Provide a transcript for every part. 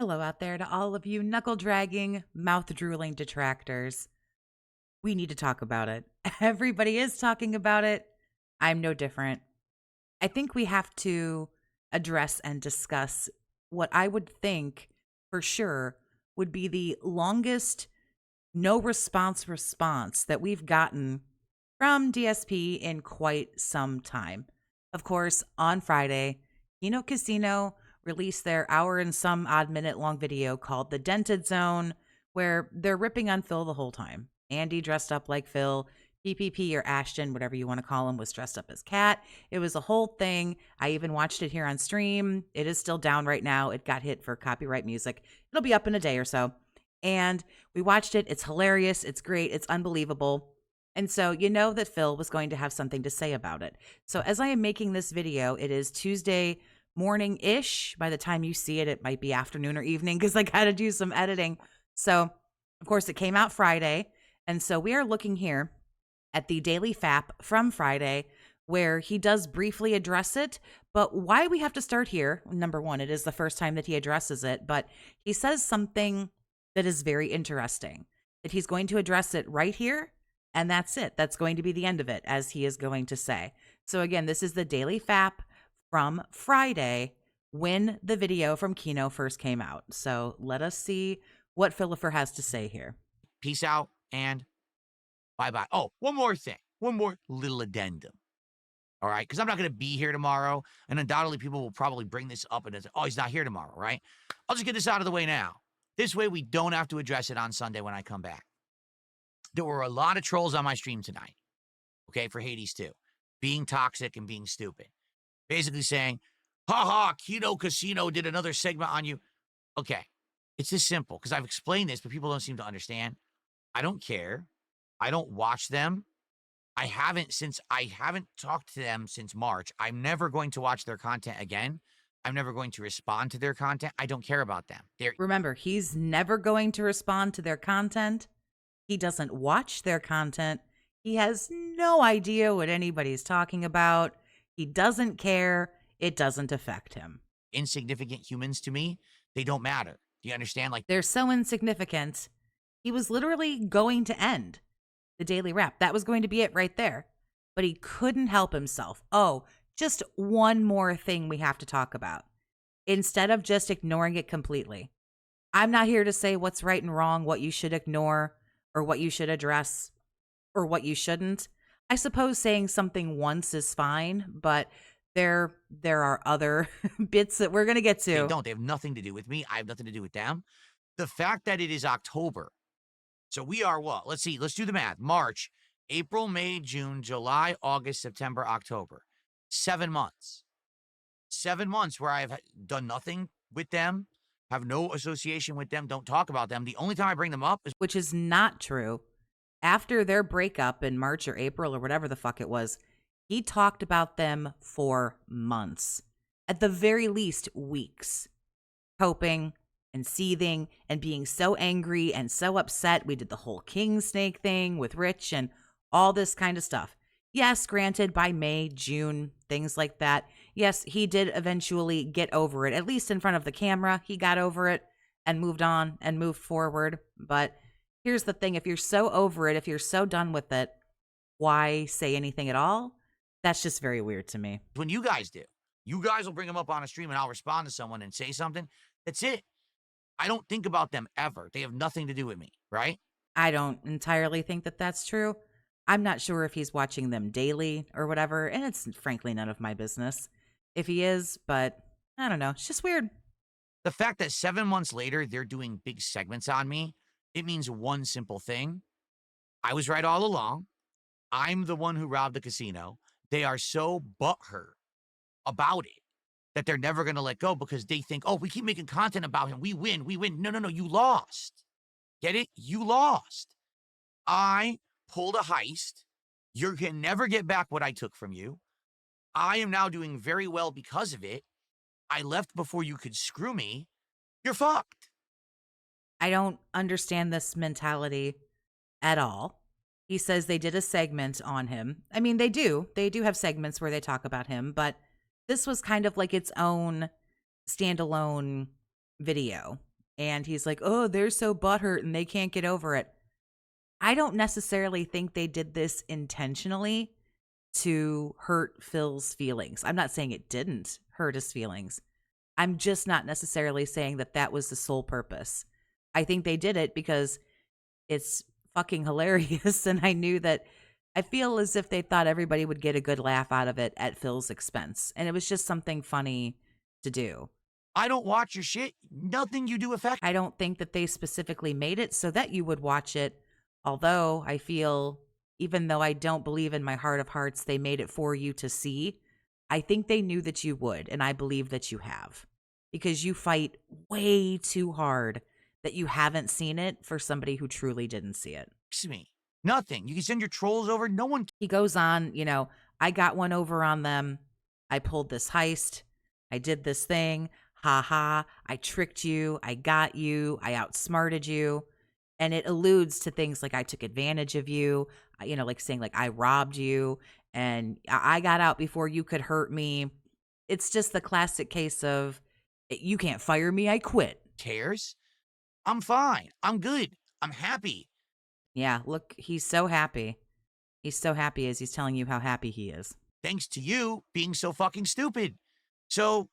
Hello out there to all of you knuckle-dragging, mouth-drooling detractors. We need to talk about it. Everybody is talking about it. I'm no different. I think we have to address and discuss what I would think for sure would be the longest no response that we've gotten from DSP in quite some time. Of course, on Friday, Kino released their hour and some odd minute long video called The Dented Zone, where they're ripping on Phil the whole time. Andy dressed up like Phil. PPP or Ashton, whatever you want to call him, was dressed up as Cat. It was a whole thing. I even watched it here on stream. It is still down right now. It got hit for copyright music. It'll be up in a day or so. And we watched it. It's hilarious. It's great. It's unbelievable. And so you know that Phil was going to have something to say about it. So as I am making this video, it is Tuesday morning-ish. By the time you see it, it might be afternoon or evening because I got to do some editing. So, of course, it came out Friday. And so we are looking here at the Daily Fap from Friday, where he does briefly address it. But why we have to start here, number one, it is the first time that he addresses it, but he says something that is very interesting, that he's going to address it right here, and that's it. That's going to be the end of it, as he is going to say. So again, this is the Daily Fap from Friday, when the video from Kino first came out. So let us see what Philipper has to say here. Peace out and bye-bye. Oh, one more thing. One more little addendum. All right? Because I'm not going to be here tomorrow, and undoubtedly people will probably bring this up and say, oh, he's not here tomorrow, right? I'll just get this out of the way now. This way we don't have to address it on Sunday when I come back. There were a lot of trolls on my stream tonight, okay, for Hades 2, being toxic and being stupid. Basically saying, ha, Kino Casino did another segment on you. Okay, it's this simple, because I've explained this, but people don't seem to understand. I don't care. I don't watch them. I haven't talked to them since March. I'm never going to watch their content again. I'm never going to respond to their content. I don't care about them. Remember, he's never going to respond to their content. He doesn't watch their content. He has no idea what anybody's talking about. He doesn't care. It doesn't affect him. Insignificant humans to me. They don't matter. Do you understand? Like, they're so insignificant. He was literally going to end the Daily Wrap. That was going to be it right there. But he couldn't help himself. Oh, just one more thing we have to talk about. Instead of just ignoring it completely. I'm not here to say what's right and wrong, what you should ignore, or what you should address, or what you shouldn't. I suppose saying something once is fine, but there are other bits that we're going to get to. They don't. They have nothing to do with me. I have nothing to do with them. The fact that it is October. So we are what? Let's see. Let's do the math. March, April, May, June, July, August, September, October. 7 months. 7 months where I have done nothing with them, have no association with them, don't talk about them. The only time I bring them up is... Which is not true. After their breakup in March or April or whatever the fuck it was, he talked about them for months. At the very least, weeks. Coping and seething and being so angry and so upset. We did the whole king snake thing with Rich and all this kind of stuff. Yes, granted, by May, June, things like that. Yes, he did eventually get over it. At least in front of the camera, he got over it and moved on and moved forward. But here's the thing. If you're so over it, if you're so done with it, why say anything at all? That's just very weird to me. When you guys do, you guys will bring them up on a stream and I'll respond to someone and say something. That's it. I don't think about them ever. They have nothing to do with me, right? I don't entirely think that that's true. I'm not sure if he's watching them daily or whatever, and it's frankly none of my business if he is, but I don't know. It's just weird. The fact that 7 months later, they're doing big segments on me, it means one simple thing. I was right all along. I'm the one who robbed the casino. They are so butthurt about it that they're never going to let go because they think, oh, we keep making content about him. We win. No, you lost. Get it? You lost. I pulled a heist. You can never get back what I took from you. I am now doing very well because of it. I left before you could screw me. You're fucked. I don't understand this mentality at all. He says they did a segment on him. I mean, they do. They do have segments where they talk about him, but this was kind of like its own standalone video And he's like, oh, they're so butthurt and they can't get over it. I don't necessarily think they did this intentionally to hurt Phil's feelings. I'm not saying it didn't hurt his feelings. I'm just not necessarily saying that that was the sole purpose. I think they did it because it's fucking hilarious. And I knew that I feel as if they thought everybody would get a good laugh out of it at Phil's expense. And it was just something funny to do. I don't watch your shit. Nothing you do affects. I don't think that they specifically made it so that you would watch it. Although I feel, even though I don't believe in my heart of hearts, they made it for you to see. I think they knew that you would. And I believe that you have, because you fight way too hard that you haven't seen it for somebody who truly didn't see it. Me. Nothing. You can send your trolls over. No one. He goes on, I got one over on them. I pulled this heist. I did this thing. Ha ha. I tricked you. I got you. I outsmarted you. And it alludes to things like I took advantage of you, like saying like I robbed you and I got out before you could hurt me. It's just the classic case of you can't fire me. I quit. Cares? I'm fine. I'm good. I'm happy. Yeah, look, he's so happy. He's so happy as he's telling you how happy he is. Thanks to you being so fucking stupid. So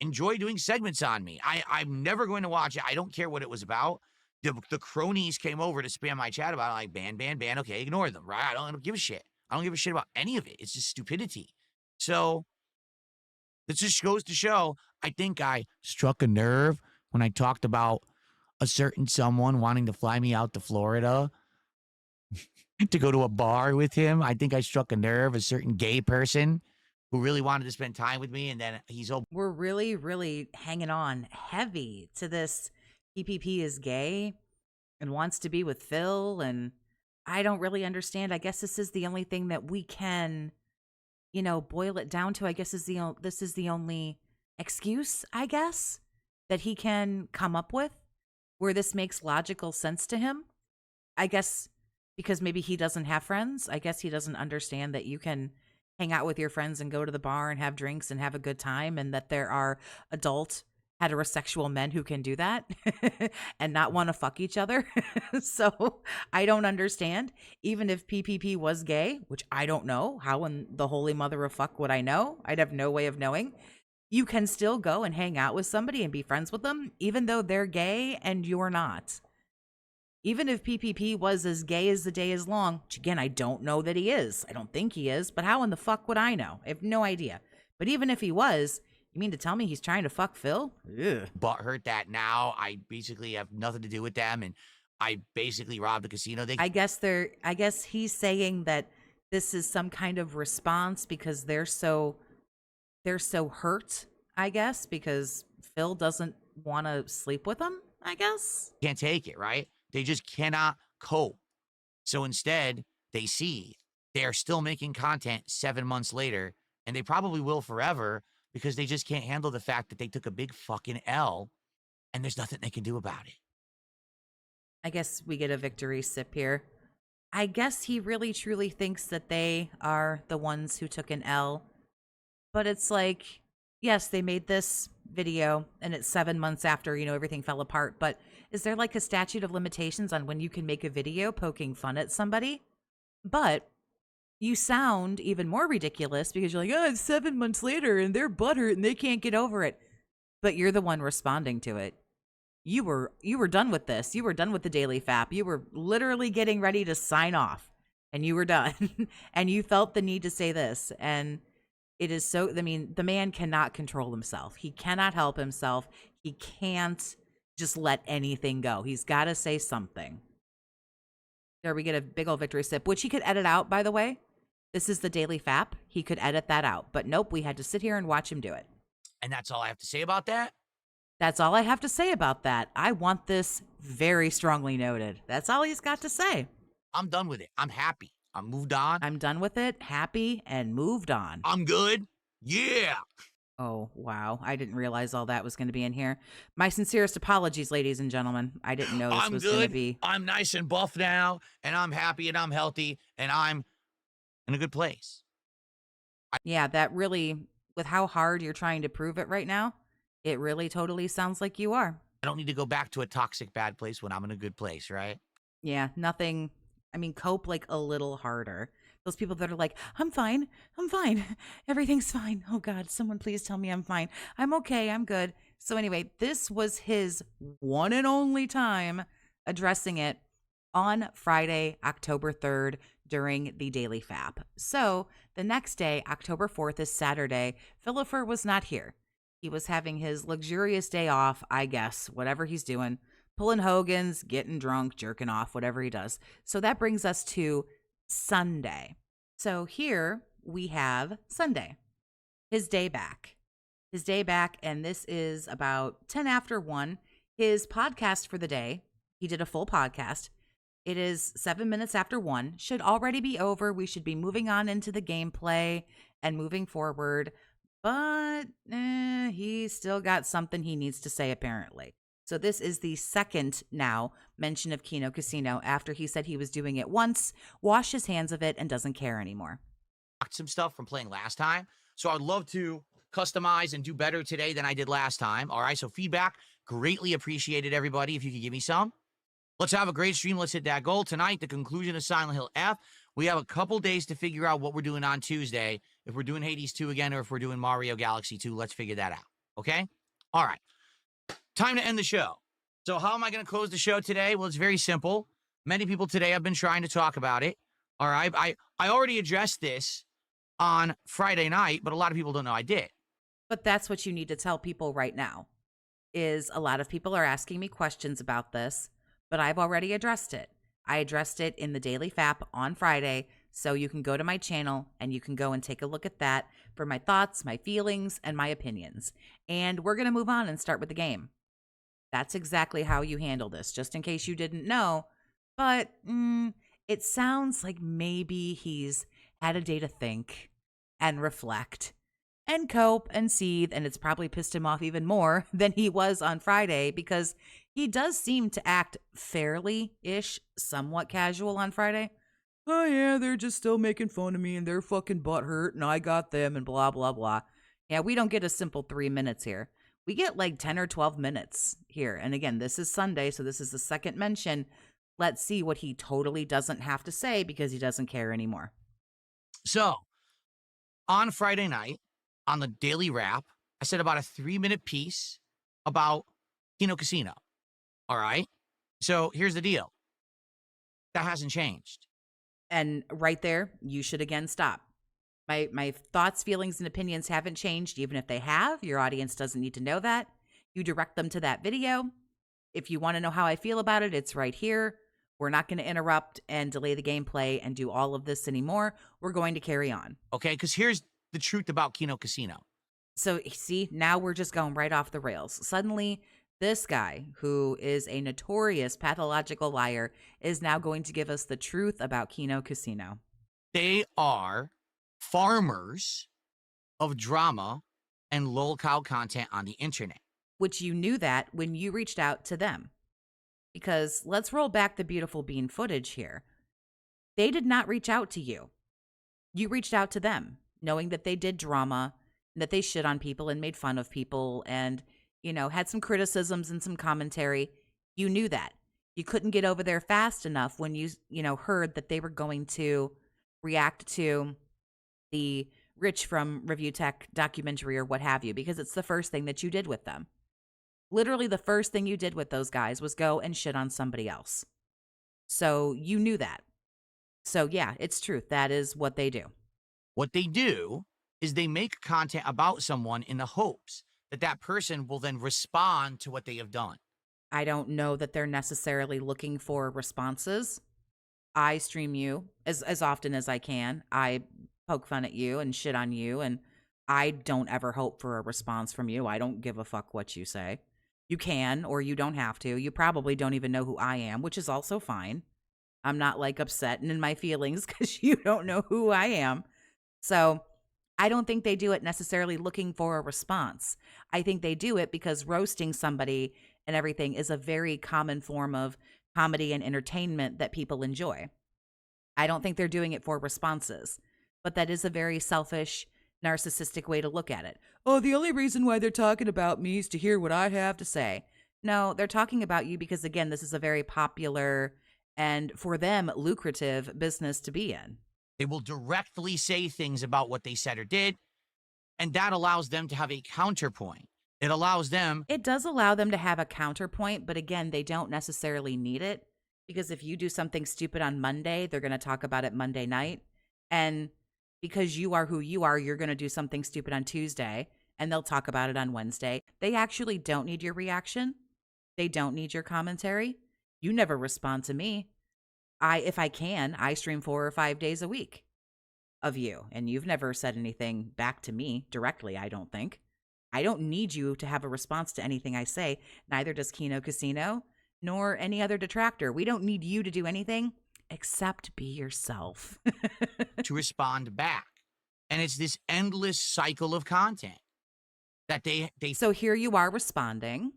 enjoy doing segments on me. I'm never going to watch it. I don't care what it was about. The cronies came over to spam my chat about it. Like, ban. Okay, ignore them, right? I don't give a shit. I don't give a shit about any of it. It's just stupidity. So this just goes to show, I think I struck a nerve when I talked about a certain someone wanting to fly me out to Florida to go to a bar with him. I think I struck a nerve, a certain gay person who really wanted to spend time with me, and then he's all... We're really, really hanging on heavy to this PPP is gay and wants to be with Phil, and I don't really understand. I guess this is the only thing that we can, boil it down to. I guess this is the only excuse, I guess, that he can come up with where this makes logical sense to him. I guess because maybe he doesn't have friends. I guess he doesn't understand that you can hang out with your friends and go to the bar and have drinks and have a good time, and that there are adult heterosexual men who can do that and not want to fuck each other. So I don't understand. Even if PPP was gay, which I don't know, how in the holy mother of fuck would I know? I'd have no way of knowing. You can still go and hang out with somebody and be friends with them, even though they're gay and you're not. Even if PPP was as gay as the day is long, which again, I don't know that he is. I don't think he is, but how in the fuck would I know? I have no idea. But even if he was, you mean to tell me he's trying to fuck Phil? Ugh. butthurt that now I basically have nothing to do with them, and I basically robbed a casino. I guess he's saying that this is some kind of response because they're so hurt, I guess, because Phil doesn't want to sleep with them, I guess. Can't take it, right? They just cannot cope. So instead, they see they're still making content 7 months later, and they probably will forever, because they just can't handle the fact that they took a big fucking L and there's nothing they can do about it. I guess we get a victory sip here. I guess he really truly thinks that they are the ones who took an L. But it's like, yes, they made this video and it's 7 months after, everything fell apart. But is there like a statute of limitations on when you can make a video poking fun at somebody? But you sound even more ridiculous because you're like, oh, it's 7 months later and they're butthurt and they can't get over it. But you're the one responding to it. You were done with this. You were done with the Daily Fap. You were literally getting ready to sign off and you were done. And you felt the need to say this. And it is so, the man cannot control himself. He cannot help himself. He can't just let anything go. He's got to say something. There we get a big old victory sip, which he could edit out, by the way. This is the Daily Fap. He could edit that out. But nope, we had to sit here and watch him do it. And that's all I have to say about that? That's all I have to say about that. I want this very strongly noted. That's all he's got to say. I'm done with it. I'm happy. I'm moved on. I'm done with it, happy, and moved on. I'm good. Yeah. Oh, wow. I didn't realize all that was going to be in here. My sincerest apologies, ladies and gentlemen. I didn't know this was going to be. I'm nice and buff now, and I'm happy, and I'm healthy, and I'm in a good place. Yeah, that really, with how hard you're trying to prove it right now, it really totally sounds like you are. I don't need to go back to a toxic bad place when I'm in a good place, right? Yeah, nothing. I mean, cope like a little harder. Those people that are like, I'm fine. I'm fine. Everything's fine. Oh God, someone please tell me I'm fine. I'm okay. I'm good. So, anyway, this was his one and only time addressing it on Friday, October 3rd, during the Daily Fap. So, the next day, October 4th, is Saturday. Philipper was not here. He was having his luxurious day off, I guess, whatever he's doing, pulling Hogan's, getting drunk, jerking off, whatever he does. So that brings us to Sunday. So here we have Sunday, his day back. His day back, and this is about 10 after 1. His podcast for the day, he did a full podcast. It is 7 minutes after 1. Should already be over. We should be moving on into the gameplay and moving forward. But he's still got something he needs to say, apparently. So this is the second now mention of Kino Casino after he said he was doing it once, washed his hands of it, and doesn't care anymore. Some stuff from playing last time. So I'd love to customize and do better today than I did last time. All right, so feedback, greatly appreciated, everybody, if you could give me some. Let's have a great stream. Let's hit that goal. Tonight, the conclusion of Silent Hill F. We have a couple days to figure out what we're doing on Tuesday. If we're doing Hades 2 again or if we're doing Mario Galaxy 2, let's figure that out, okay? All right. Time to end the show. So how am I going to close the show today? Well, it's very simple. Many people today have been trying to talk about it. All right. I already addressed this on Friday night, but a lot of people don't know I did. But that's what you need to tell people right now, is a lot of people are asking me questions about this, but I've already addressed it. I addressed it in the Daily Fap on Friday, so you can go to my channel and you can go and take a look at that for my thoughts, my feelings, and my opinions. And we're going to move on and start with the game. That's exactly how you handle this, just in case you didn't know. But it sounds like maybe he's had a day to think and reflect and cope and seethe, and it's probably pissed him off even more than he was on Friday, because he does seem to act fairly-ish, somewhat casual on Friday. Oh yeah, they're just still making fun of me and they're fucking butthurt and I got them and blah, blah, blah. Yeah, we don't get a simple 3 minutes here. We get like 10 or 12 minutes here. And again, this is Sunday, so this is the second mention. Let's see what he totally doesn't have to say because he doesn't care anymore. So, on Friday night, on the Daily Wrap, I said about a 3-minute piece about Kino Casino. All right? So, here's the deal. That hasn't changed. And right there, you should again stop. My thoughts, feelings, and opinions haven't changed. Even if they have, your audience doesn't need to know that. You direct them to that video. If you want to know how I feel about it, it's right here. We're not going to interrupt and delay the gameplay and do all of this anymore. We're going to carry on. Okay, because here's the truth about Kino Casino. So, see, now we're just going right off the rails. Suddenly, this guy, who is a notorious pathological liar, is now going to give us the truth about Kino Casino. They are farmers of drama and lolcow content on the internet. Which you knew that when you reached out to them. Because let's roll back the beautiful bean footage here. They did not reach out to you. You reached out to them, knowing that they did drama, and that they shit on people and made fun of people and, you know, had some criticisms and some commentary. You knew that. You couldn't get over there fast enough when you heard that they were going to react to the Rich from Review Tech documentary or what have you, because it's the first thing that you did with them. Literally the first thing you did with those guys was go and shit on somebody else. So you knew that. So yeah, it's truth. That is what they do. What they do is they make content about someone in the hopes that that person will then respond to what they have done. I don't know that they're necessarily looking for responses. I stream you as often as I can. I poke fun at you and shit on you, and I don't ever hope for a response from you. I don't give a fuck what you say. You can, or you don't have to. You probably don't even know who I am, which is also fine. I'm not like upset and in my feelings because you don't know who I am. So I don't think they do it necessarily looking for a response. I think they do it because roasting somebody and everything is a very common form of comedy and entertainment that people enjoy. I don't think they're doing it for responses, but that is a very selfish, narcissistic way to look at it. Oh, the only reason why they're talking about me is to hear what I have to say. No, they're talking about you because, again, this is a very popular and for them lucrative business to be in. They will directly say things about what they said or did, and that allows them to have a counterpoint. It allows them It does allow them to have a counterpoint, but again, they don't necessarily need it because if you do something stupid on Monday, they're going to talk about it Monday night. And because you are who you are, you're going to do something stupid on Tuesday and they'll talk about it on Wednesday. They actually don't need your reaction. They don't need your commentary. You never respond to me. If I can, I stream 4 or 5 days a week of you, and you've never said anything back to me directly, I don't think. I don't need you to have a response to anything I say. Neither does Kino Casino, nor any other detractor. We don't need you to do anything except be yourself. to respond back. And it's this endless cycle of content that they So here you are responding.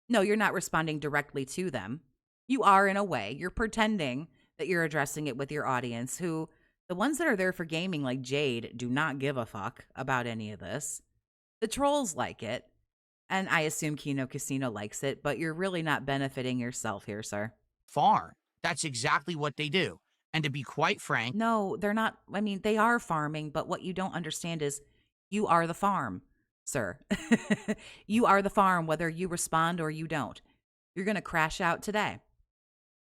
No, you're not responding directly to them. You are in a way. You're pretending that you're addressing it with your audience, who, the ones that are there for gaming like Jade, do not give a fuck about any of this. The trolls like it, and I assume Kino Casino likes it, but you're really not benefiting yourself here, sir. farm. That's exactly what they do. And to be quite frank, No, they're not. I mean, they are farming, but what you don't understand is you are the farm, sir. You are the farm, whether you respond or you don't. You're going to crash out today.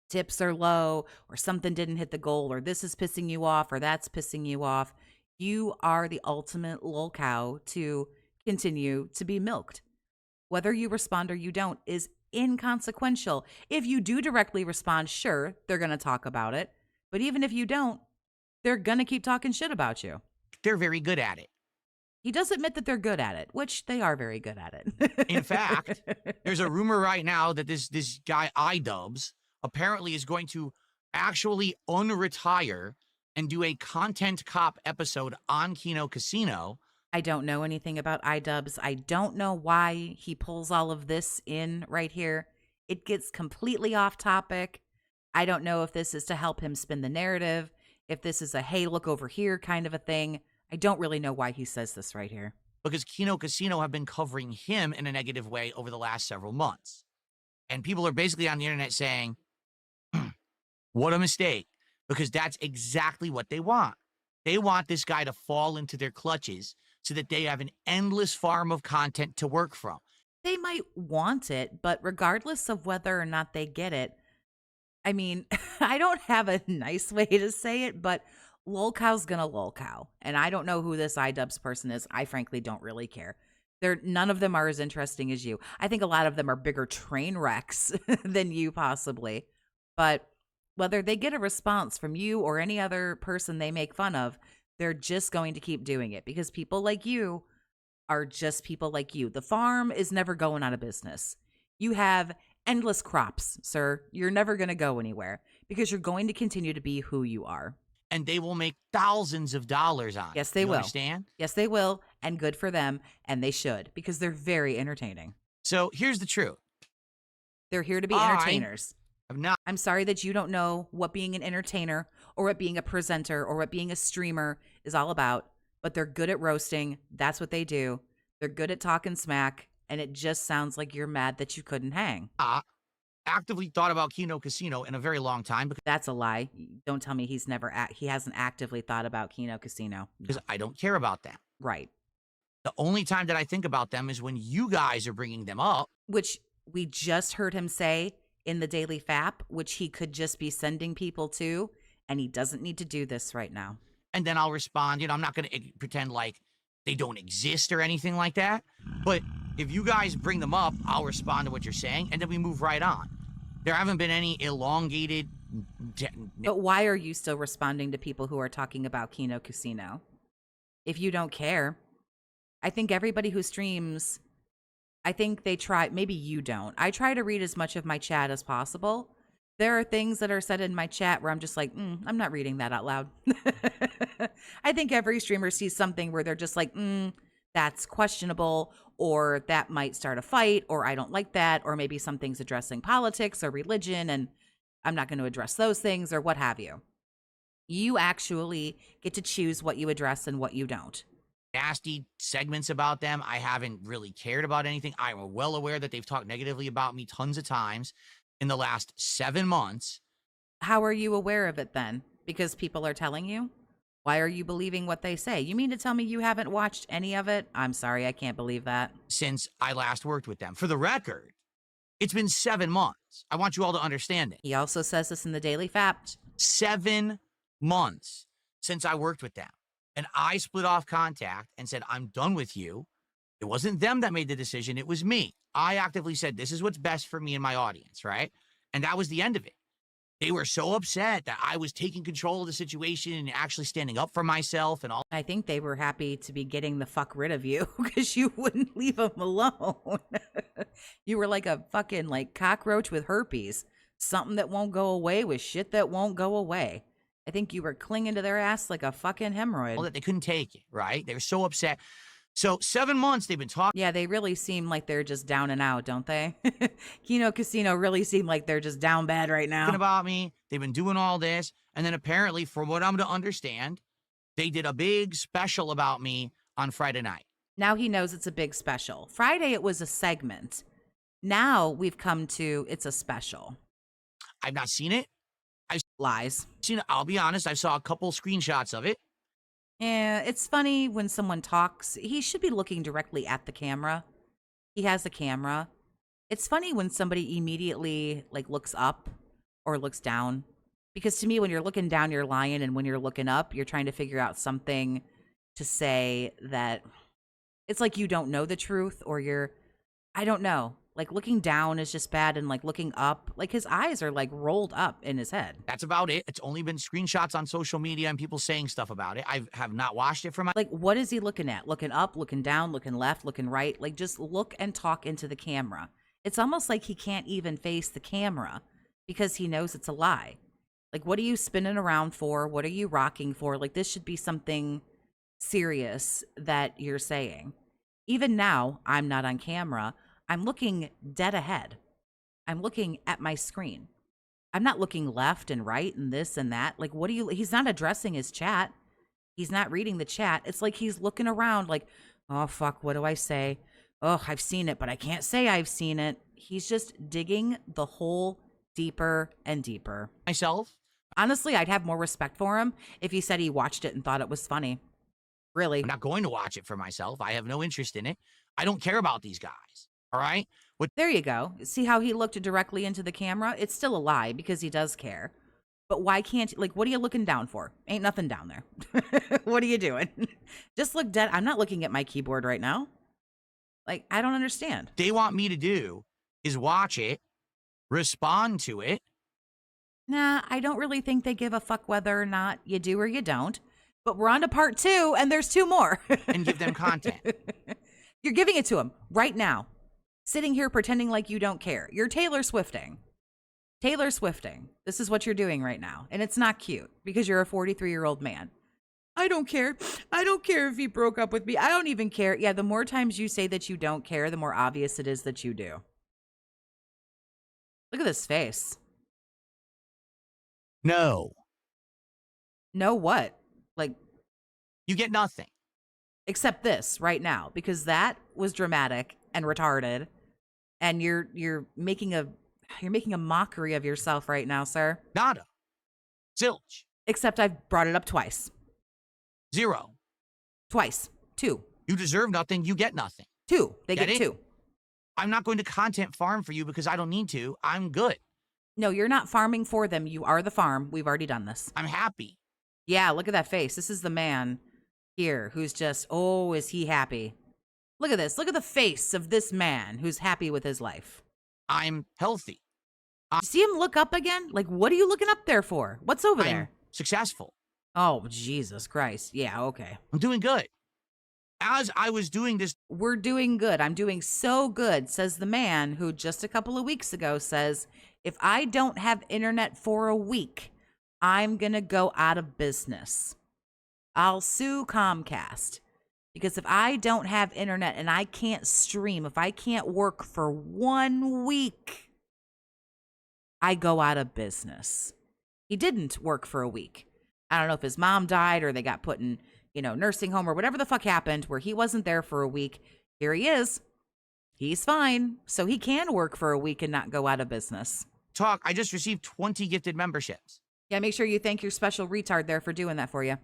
Tips are low, or something didn't hit the goal, or this is pissing you off, or that's pissing you off. You are the ultimate lol cow to continue to be milked. Whether you respond or you don't is inconsequential. If you do directly respond, sure, they're going to talk about it. But even if you don't, they're going to keep talking shit about you. they're very good at it. He does admit that they're good at it, which they are very good at it. In fact, there's a rumor right now that this guy iDubbbz apparently is going to actually unretire and do a content cop episode on Kino Casino. I don't know anything about iDubbbz. I don't know why he pulls all of this in right here. It gets completely off topic. I don't know if this is to help him spin the narrative, if this is a hey, look over here kind of a thing. I don't really know why he says this right here. Because Kino Casino have been covering him in a negative way over the last several months. And people are basically on the internet saying, what a mistake. Because that's exactly what they want. They want this guy to fall into their clutches so that they have an endless farm of content to work from. They might want it, but regardless of whether or not they get it, I mean, I don't have a nice way to say it, but lolcow's gonna lolcow. And I don't know who this iDubbbz person is. I frankly don't really care. None of them are as interesting as you. I think a lot of them are bigger train wrecks than you possibly. But whether they get a response from you or any other person they make fun of, they're just going to keep doing it because people like you are just people like you. The farm is never going out of business. You have endless crops, sir. You're never going to go anywhere because you're going to continue to be who you are. And they will make thousands of dollars on it. Yes, they You will. understand? Yes, they will. And good for them. And they should because they're very entertaining. So here's the truth. They're here to be I entertainers. have not I'm sorry that you don't know what being an entertainer or what being a presenter or what being a streamer is all about, but they're good at roasting. That's what they do. They're good at talking smack. And it just sounds like you're mad that you couldn't hang. actively thought about Kino Casino in a very long time That's a lie. Don't tell me he hasn't actively thought about Kino Casino. because I don't care about them. Right. The only time that I think about them is when you guys are bringing them up. Which we just heard him say in the Daily Fap, which he could just be sending people to, and he doesn't need to do this right now. And then I'll respond. I'm not going to pretend like they don't exist or anything like that. But if you guys bring them up, I'll respond to what you're saying, and then we move right on. There haven't been any elongated... But why are you still responding to people who are talking about Kino Casino? If you don't care. I think everybody who streams, I think they try, maybe you don't. I try to read as much of my chat as possible. There are things that are said in my chat where I'm just like, I'm not reading that out loud. I think every streamer sees something where they're just like, that's questionable, or that might start a fight, or I don't like that, or maybe something's addressing politics or religion, and I'm not going to address those things, or what have you. You actually get to choose what you address and what you don't. nasty segments about them. I haven't really cared about anything. I'm well aware that they've talked negatively about me tons of times in the last 7 months. How are you aware of it then? Because people are telling you? Why are you believing what they say? You mean to tell me you haven't watched any of it? I'm sorry, I can't believe that. Since I last worked with them. For the record, it's been 7 months. I want you all to understand it. He also says this in the Daily Fact. 7 months since I worked with them. And I split off contact and said, I'm done with you. It wasn't them that made the decision. It was me. I actively said, this is what's best for me and my audience, right? And that was the end of it. They were so upset that I was taking control of the situation and actually standing up for myself and all. I think they were happy to be getting the fuck rid of you because you wouldn't leave them alone. You were like a fucking like cockroach with herpes. Something that won't go away with shit that won't go away. I think you were clinging to their ass like a fucking hemorrhoid. That they couldn't take it, right? They were so upset. So 7 months they've been talking. Yeah, they really seem like they're just down and out, don't they? Kino Casino really seem like they're just down bad right now. About me. They've been doing all this. And then apparently, from what I'm to understand, they did a big special about me on Friday night. Now he knows it's a big special. Friday, it was a segment. Now we've come to it's a special. I've not seen it. Lies. I'll be honest, I saw a couple screenshots of it. Yeah, it's funny when someone talks. He should be looking directly at the camera. He has a camera. It's funny when somebody immediately like looks up or looks down. Because to me, when you're looking down, you're lying. And when you're looking up, you're trying to figure out something to say that it's like you don't know the truth or I don't know. Like looking down is just bad, and like looking up, like his eyes are like rolled up in his head. That's about it. It's only been screenshots on social media and people saying stuff about it. I have not watched it for my. Like, what is he looking at? Looking up, looking down, looking left, looking right. Like, just look and talk into the camera. It's almost like he can't even face the camera because he knows it's a lie. Like, what are you spinning around for? What are you rocking for? Like, this should be something serious that you're saying. Even now, I'm not on camera. I'm looking dead ahead. I'm looking at my screen. I'm not looking left and right and this and that. Like, he's not addressing his chat. He's not reading the chat. It's like he's looking around like, oh, fuck, what do I say? Oh, I've seen it, but I can't say I've seen it. He's just digging the hole deeper and deeper. Myself? Honestly, I'd have more respect for him if he said he watched it and thought it was funny. Really. I'm not going to watch it for myself. I have no interest in it. I don't care about these guys. All right? There you go. See how he looked directly into the camera? It's still a lie because he does care. But why can't, like, what are you looking down for? Ain't nothing down there. What are you doing? Just look dead. I'm not looking at my keyboard right now. Like, I don't understand. They want me to do is watch it, respond to it. Nah, I don't really think they give a fuck whether or not you do or you don't. But we're on to part 2, and there's 2 more. And give them content. You're giving it to them right now. Sitting here pretending like you don't care. You're Taylor Swifting. Taylor Swifting. This is what you're doing right now. And it's not cute because you're a 43-year-old man. I don't care. I don't care if he broke up with me. I don't even care. Yeah, the more times you say that you don't care, the more obvious it is that you do. Look at this face. No. No what? Like, you get nothing. Except this right now, because that was dramatic and retarded. And you're making a mockery of yourself right now, sir. Nada. Zilch. Except I've brought it up twice. 0. Twice. 2. You deserve nothing. You get nothing. 2. They get 2. I'm not going to content farm for you because I don't need to. I'm good. No, you're not farming for them. You are the farm. We've already done this. I'm happy. Yeah, look at that face. This is the man here who's just, oh, is he happy? Look at this. Look at the face of this man who's happy with his life. I'm healthy. See him look up again? Like, what are you looking up there for? What's over there? Successful. Oh, Jesus Christ. Yeah, okay. I'm doing good. As I was doing this. We're doing good. I'm doing so good, says the man who just a couple of weeks ago says, if I don't have internet for a week, I'm going to go out of business. I'll sue Comcast. Because if I don't have internet and I can't stream, if I can't work for 1 week, I go out of business. He didn't work for a week. I don't know if his mom died or they got put in nursing home or whatever the fuck happened where he wasn't there for a week. Here he is. He's fine. So he can work for a week and not go out of business. Talk, I just received 20 gifted memberships. Yeah, make sure you thank your special retard there for doing that for you.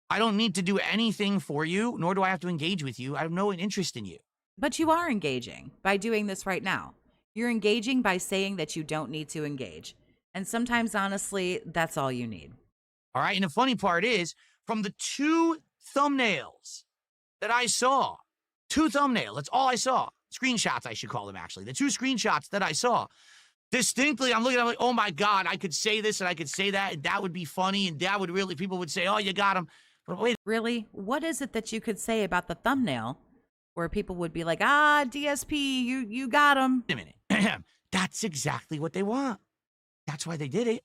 I don't need to do anything for you, nor do I have to engage with you. I have no interest in you. But you are engaging by doing this right now. You're engaging by saying that you don't need to engage. And sometimes, honestly, that's all you need. All right. And the funny part is, from the 2 thumbnails that I saw, 2 thumbnails, that's all I saw. Screenshots, I should call them, actually. The 2 screenshots that I saw, distinctly, I'm looking at it like, oh my God, I could say this and I could say that, and that would be funny, and that would really, people would say, oh, you got him. But wait. Really? What is it that you could say about the thumbnail where people would be like, DSP, you got him? Wait a minute. That's exactly what they want. That's why they did it.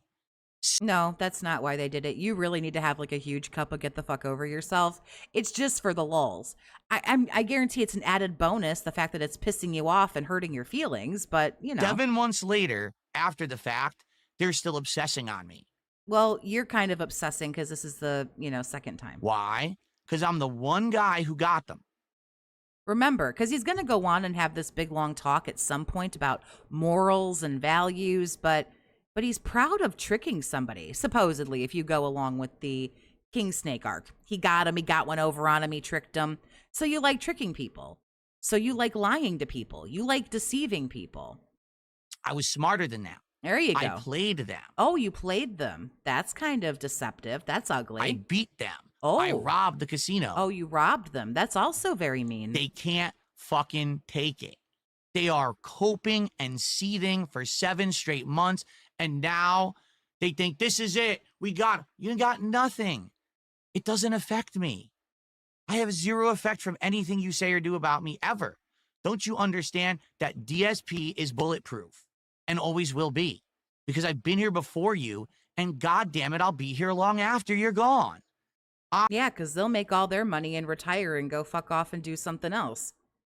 No, that's not why they did it. You really need to have like a huge cup of get the fuck over yourself. It's just for the lulz. I guarantee it's an added bonus, the fact that it's pissing you off and hurting your feelings, but 7 months later, after the fact, they're still obsessing on me. Well, you're kind of obsessing because this is the, second time. Why? Because I'm the one guy who got them. Remember, because he's going to go on and have this big, long talk at some point about morals and values, but he's proud of tricking somebody, supposedly, if you go along with the King Snake arc. He got him, he got one over on him, he tricked him. So you like tricking people. So you like lying to people. You like deceiving people. I was smarter than them. There you go. I played them. Oh, you played them. That's kind of deceptive. That's ugly. I beat them. Oh. I robbed the casino. Oh, you robbed them. That's also very mean. They can't fucking take it. They are coping and seething for 7 straight months, and now they think this is it. You got nothing. It doesn't affect me. I have 0 effect from anything you say or do about me ever. Don't you understand that DSP is bulletproof and always will be? Because I've been here before you, and God damn it, I'll be here long after you're gone. Yeah, because they'll make all their money and retire and go fuck off and do something else.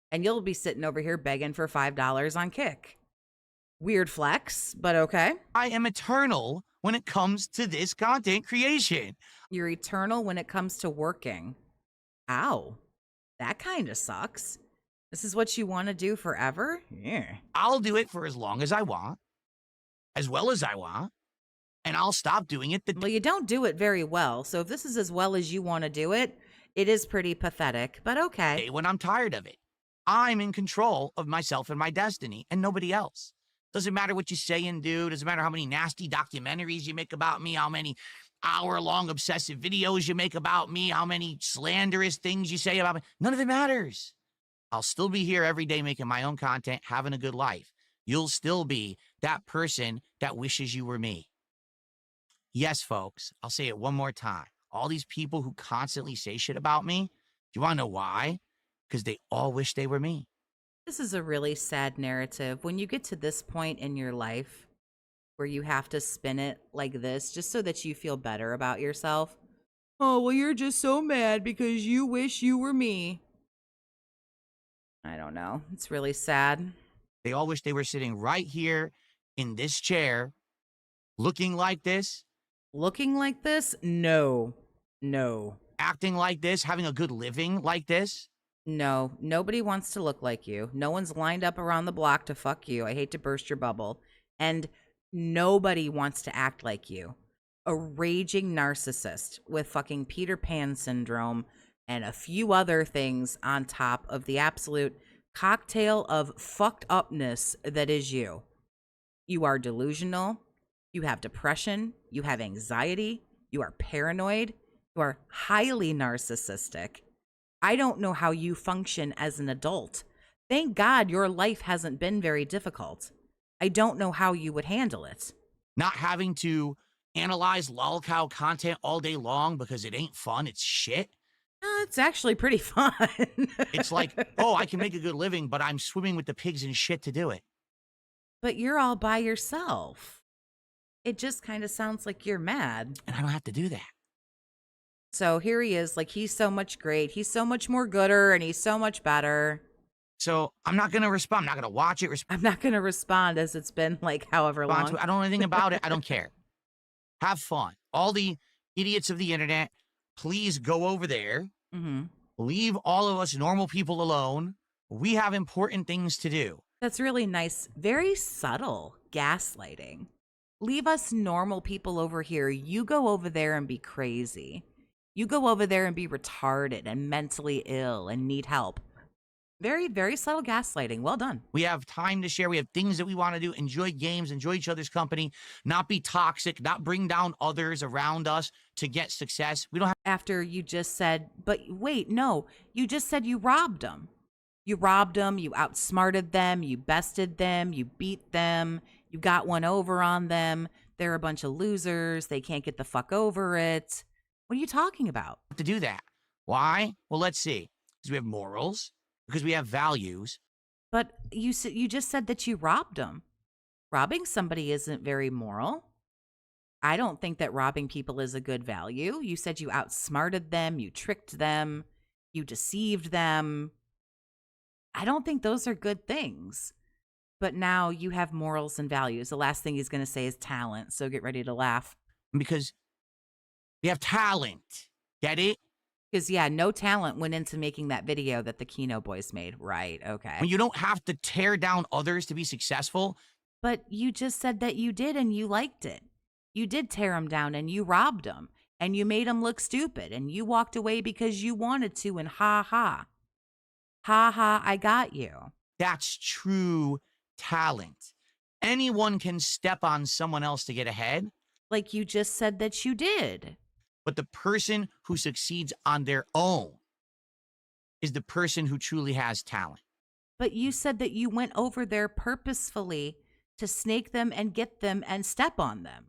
And you'll be sitting over here begging for $5 on Kick. Weird flex, but okay. I am eternal when it comes to this content creation. You're eternal when it comes to working. Ow. That kind of sucks. This is what you want to do forever? Yeah. I'll do it for as long as I want, as well as I want, and I'll stop doing it. Well, you don't do it very well, so if this is as well as you want to do it, it is pretty pathetic, but okay. When I'm tired of it. I'm in control of myself and my destiny, and nobody else. Doesn't matter what you say and do. Doesn't matter how many nasty documentaries you make about me, how many hour-long obsessive videos you make about me, how many slanderous things you say about me. None of it matters. I'll still be here every day making my own content, having a good life. You'll still be that person that wishes you were me. Yes, folks, I'll say it one more time. All these people who constantly say shit about me, do you want to know why? Because they all wish they were me. This is a really sad narrative. When you get to this point in your life where you have to spin it like this just so that you feel better about yourself. Oh, well, you're just so mad because you wish you were me. I don't know. It's really sad. They all wish they were sitting right here in this chair, looking like this. Looking like this? No. No. Acting like this, having a good living like this. No, nobody wants to look like you. No one's lined up around the block to fuck you. I hate to burst your bubble. And nobody wants to act like you. A raging narcissist with fucking Peter Pan syndrome and a few other things on top of the absolute cocktail of fucked upness that is you. You are delusional. You have depression. You have anxiety. You are paranoid. You are highly narcissistic. I don't know how you function as an adult. Thank God your life hasn't been very difficult. I don't know how you would handle it. Not having to analyze lolcow content all day long because it ain't fun, it's shit. It's actually pretty fun. It's like, oh, I can make a good living, but I'm swimming with the pigs and shit to do it. But you're all by yourself. It just kind of sounds like you're mad. And I don't have to do that. So here he is, like he's so much great. He's so much more gooder and he's so much better. So I'm not going to respond. I'm not going to watch it. I'm not going to respond as it's been like however long. I don't know anything about it. I don't care. Have fun. All the idiots of the internet, please go over there. Mm-hmm. Leave all of us normal people alone. We have important things to do. That's really nice. Very subtle gaslighting. Leave us normal people over here. You go over there and be crazy. You go over there and be retarded and mentally ill and need help. Very, very subtle gaslighting. Well done. We have time to share. We have things that we want to do. Enjoy games, enjoy each other's company, not be toxic, not bring down others around us to get success. We don't have. After you just said, but wait, no, you just said you robbed them. You robbed them, you outsmarted them, you bested them, you beat them, you got one over on them. They're a bunch of losers. They can't get the fuck over it. What are you talking about? To do that. Why? Well, let's see. Because we have morals, because we have values. But you just said that you robbed them. Robbing somebody isn't very moral. I don't think that robbing people is a good value. You said you outsmarted them, you tricked them, you deceived them. I don't think those are good things. But now you have morals and values. The last thing he's going to say is talent, so get ready to laugh. Because we have talent. Get it? Because, yeah, no talent went into making that video that the Kino boys made. Right, okay. When you don't have to tear down others to be successful. But you just said that you did and you liked it. You did tear them down and you robbed them. And you made them look stupid. And you walked away because you wanted to and ha ha. Ha ha, I got you. That's true talent. Anyone can step on someone else to get ahead. Like you just said that you did. But the person who succeeds on their own is the person who truly has talent. But you said that you went over there purposefully to snake them and get them and step on them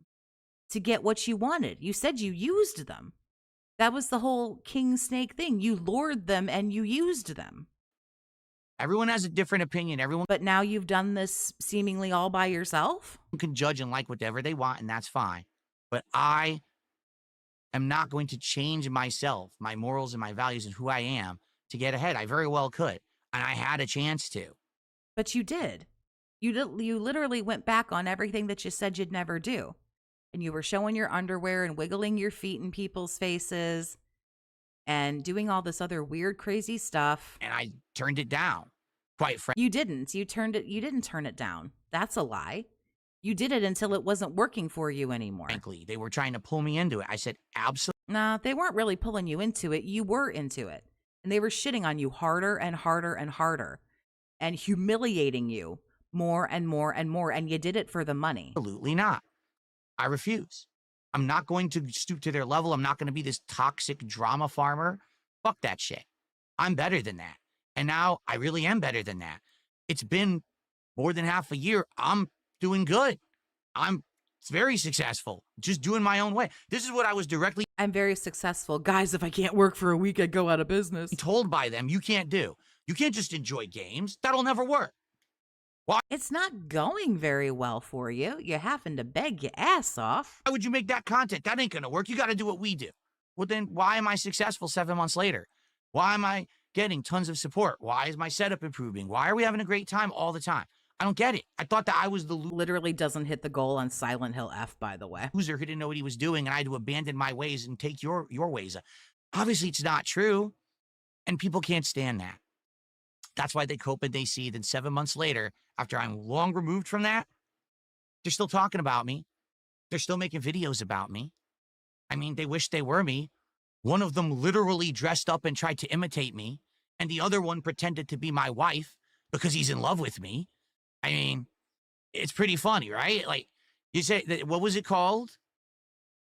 to get what you wanted. You said you used them. That was the whole king snake thing. You lured them and you used them. Everyone has a different opinion. Everyone But now you've done this seemingly all by yourself? can judge and like whatever they want, and that's fine. But I am not going to change myself, my morals and my values and who I am to get ahead. I very well could, and I had a chance to. But you did. You literally went back on everything that you said you'd never do. And you were showing your underwear and wiggling your feet in people's faces and doing all this other weird, crazy stuff. And I turned it down, quite frankly. You didn't. You didn't turn it down. That's a lie. You did it until it wasn't working for you anymore. Frankly, they were trying to pull me into it. I said, absolutely. Nah, they weren't really pulling you into it. You were into it. And they were shitting on you harder and harder and harder and humiliating you more and more and more. And you did it for the money. Absolutely not. I refuse. I'm not going to stoop to their level. I'm not going to be this toxic drama farmer. Fuck that shit. I'm better than that. And now I really am better than that. It's been more than half a year. I'm doing good. I'm very successful. Just doing my own way. This is what I was directly I'm very successful. Guys, if I can't work for a week, I'd go out of business. told by them you can't do. You can't just enjoy games. That'll never work. It's not going very well for you. You're having to beg your ass off. Why would you make that content? That ain't going to work. You got to do what we do. Well, then why am I successful 7 months later? Why am I getting tons of support? Why is my setup improving? Why are we having a great time all the time? I don't get it. I thought that I was the Literally doesn't hit the goal on Silent Hill F, by the way. loser who didn't know what he was doing, and I had to abandon my ways and take your ways. Obviously, it's not true, and people can't stand that. That's why they cope and they see. Then 7 months later, after I'm long removed from that, they're still talking about me. They're still making videos about me. I mean, they wish they were me. One of them literally dressed up and tried to imitate me, and the other one pretended to be my wife because he's in love with me. I mean, it's pretty funny, right? Like, you say, what was it called?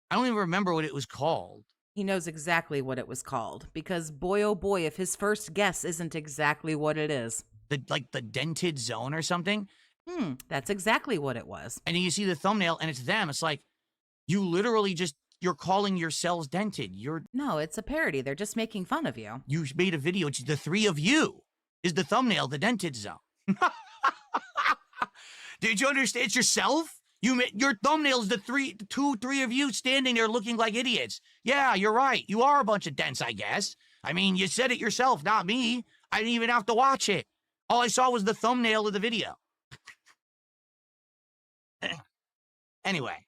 I don't even remember what it was called. He knows exactly what it was called because boy, oh boy, if his first guess isn't exactly what it is. The dented zone or something. That's exactly what it was. And then you see the thumbnail and it's them. It's like, you literally you're calling yourselves dented. No, it's a parody. They're just making fun of you. You made a video. It's the three of you is the thumbnail, the dented zone. Did you understand? It's yourself. Your thumbnail is the three of you standing there looking like idiots. Yeah, you're right. You are a bunch of dents, I guess. I mean, you said it yourself, not me. I didn't even have to watch it. All I saw was the thumbnail of the video. Anyway.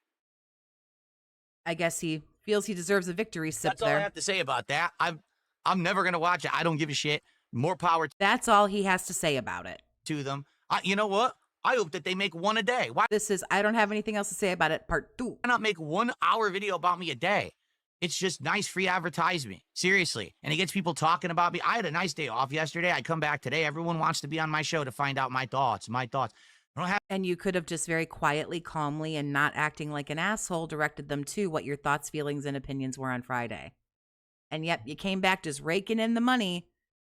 I guess he Feels he deserves a victory sip That's all I there. have to say about that. I'm never gonna watch it. I don't give a shit. More power That's all he has to say about it. to them. You know what? I hope that they make one a day. Why This is I don't have anything else to say about it, part 2. not make 1 hour video about me a day? It's just nice free advertisement. Seriously. And it gets people talking about me. I had a nice day off yesterday. I come back today. Everyone wants to be on my show to find out my thoughts. I don't have And you could have just very quietly, calmly, and not acting like an asshole directed them to what your thoughts, feelings, and opinions were on Friday. And yet you came back just raking in the money.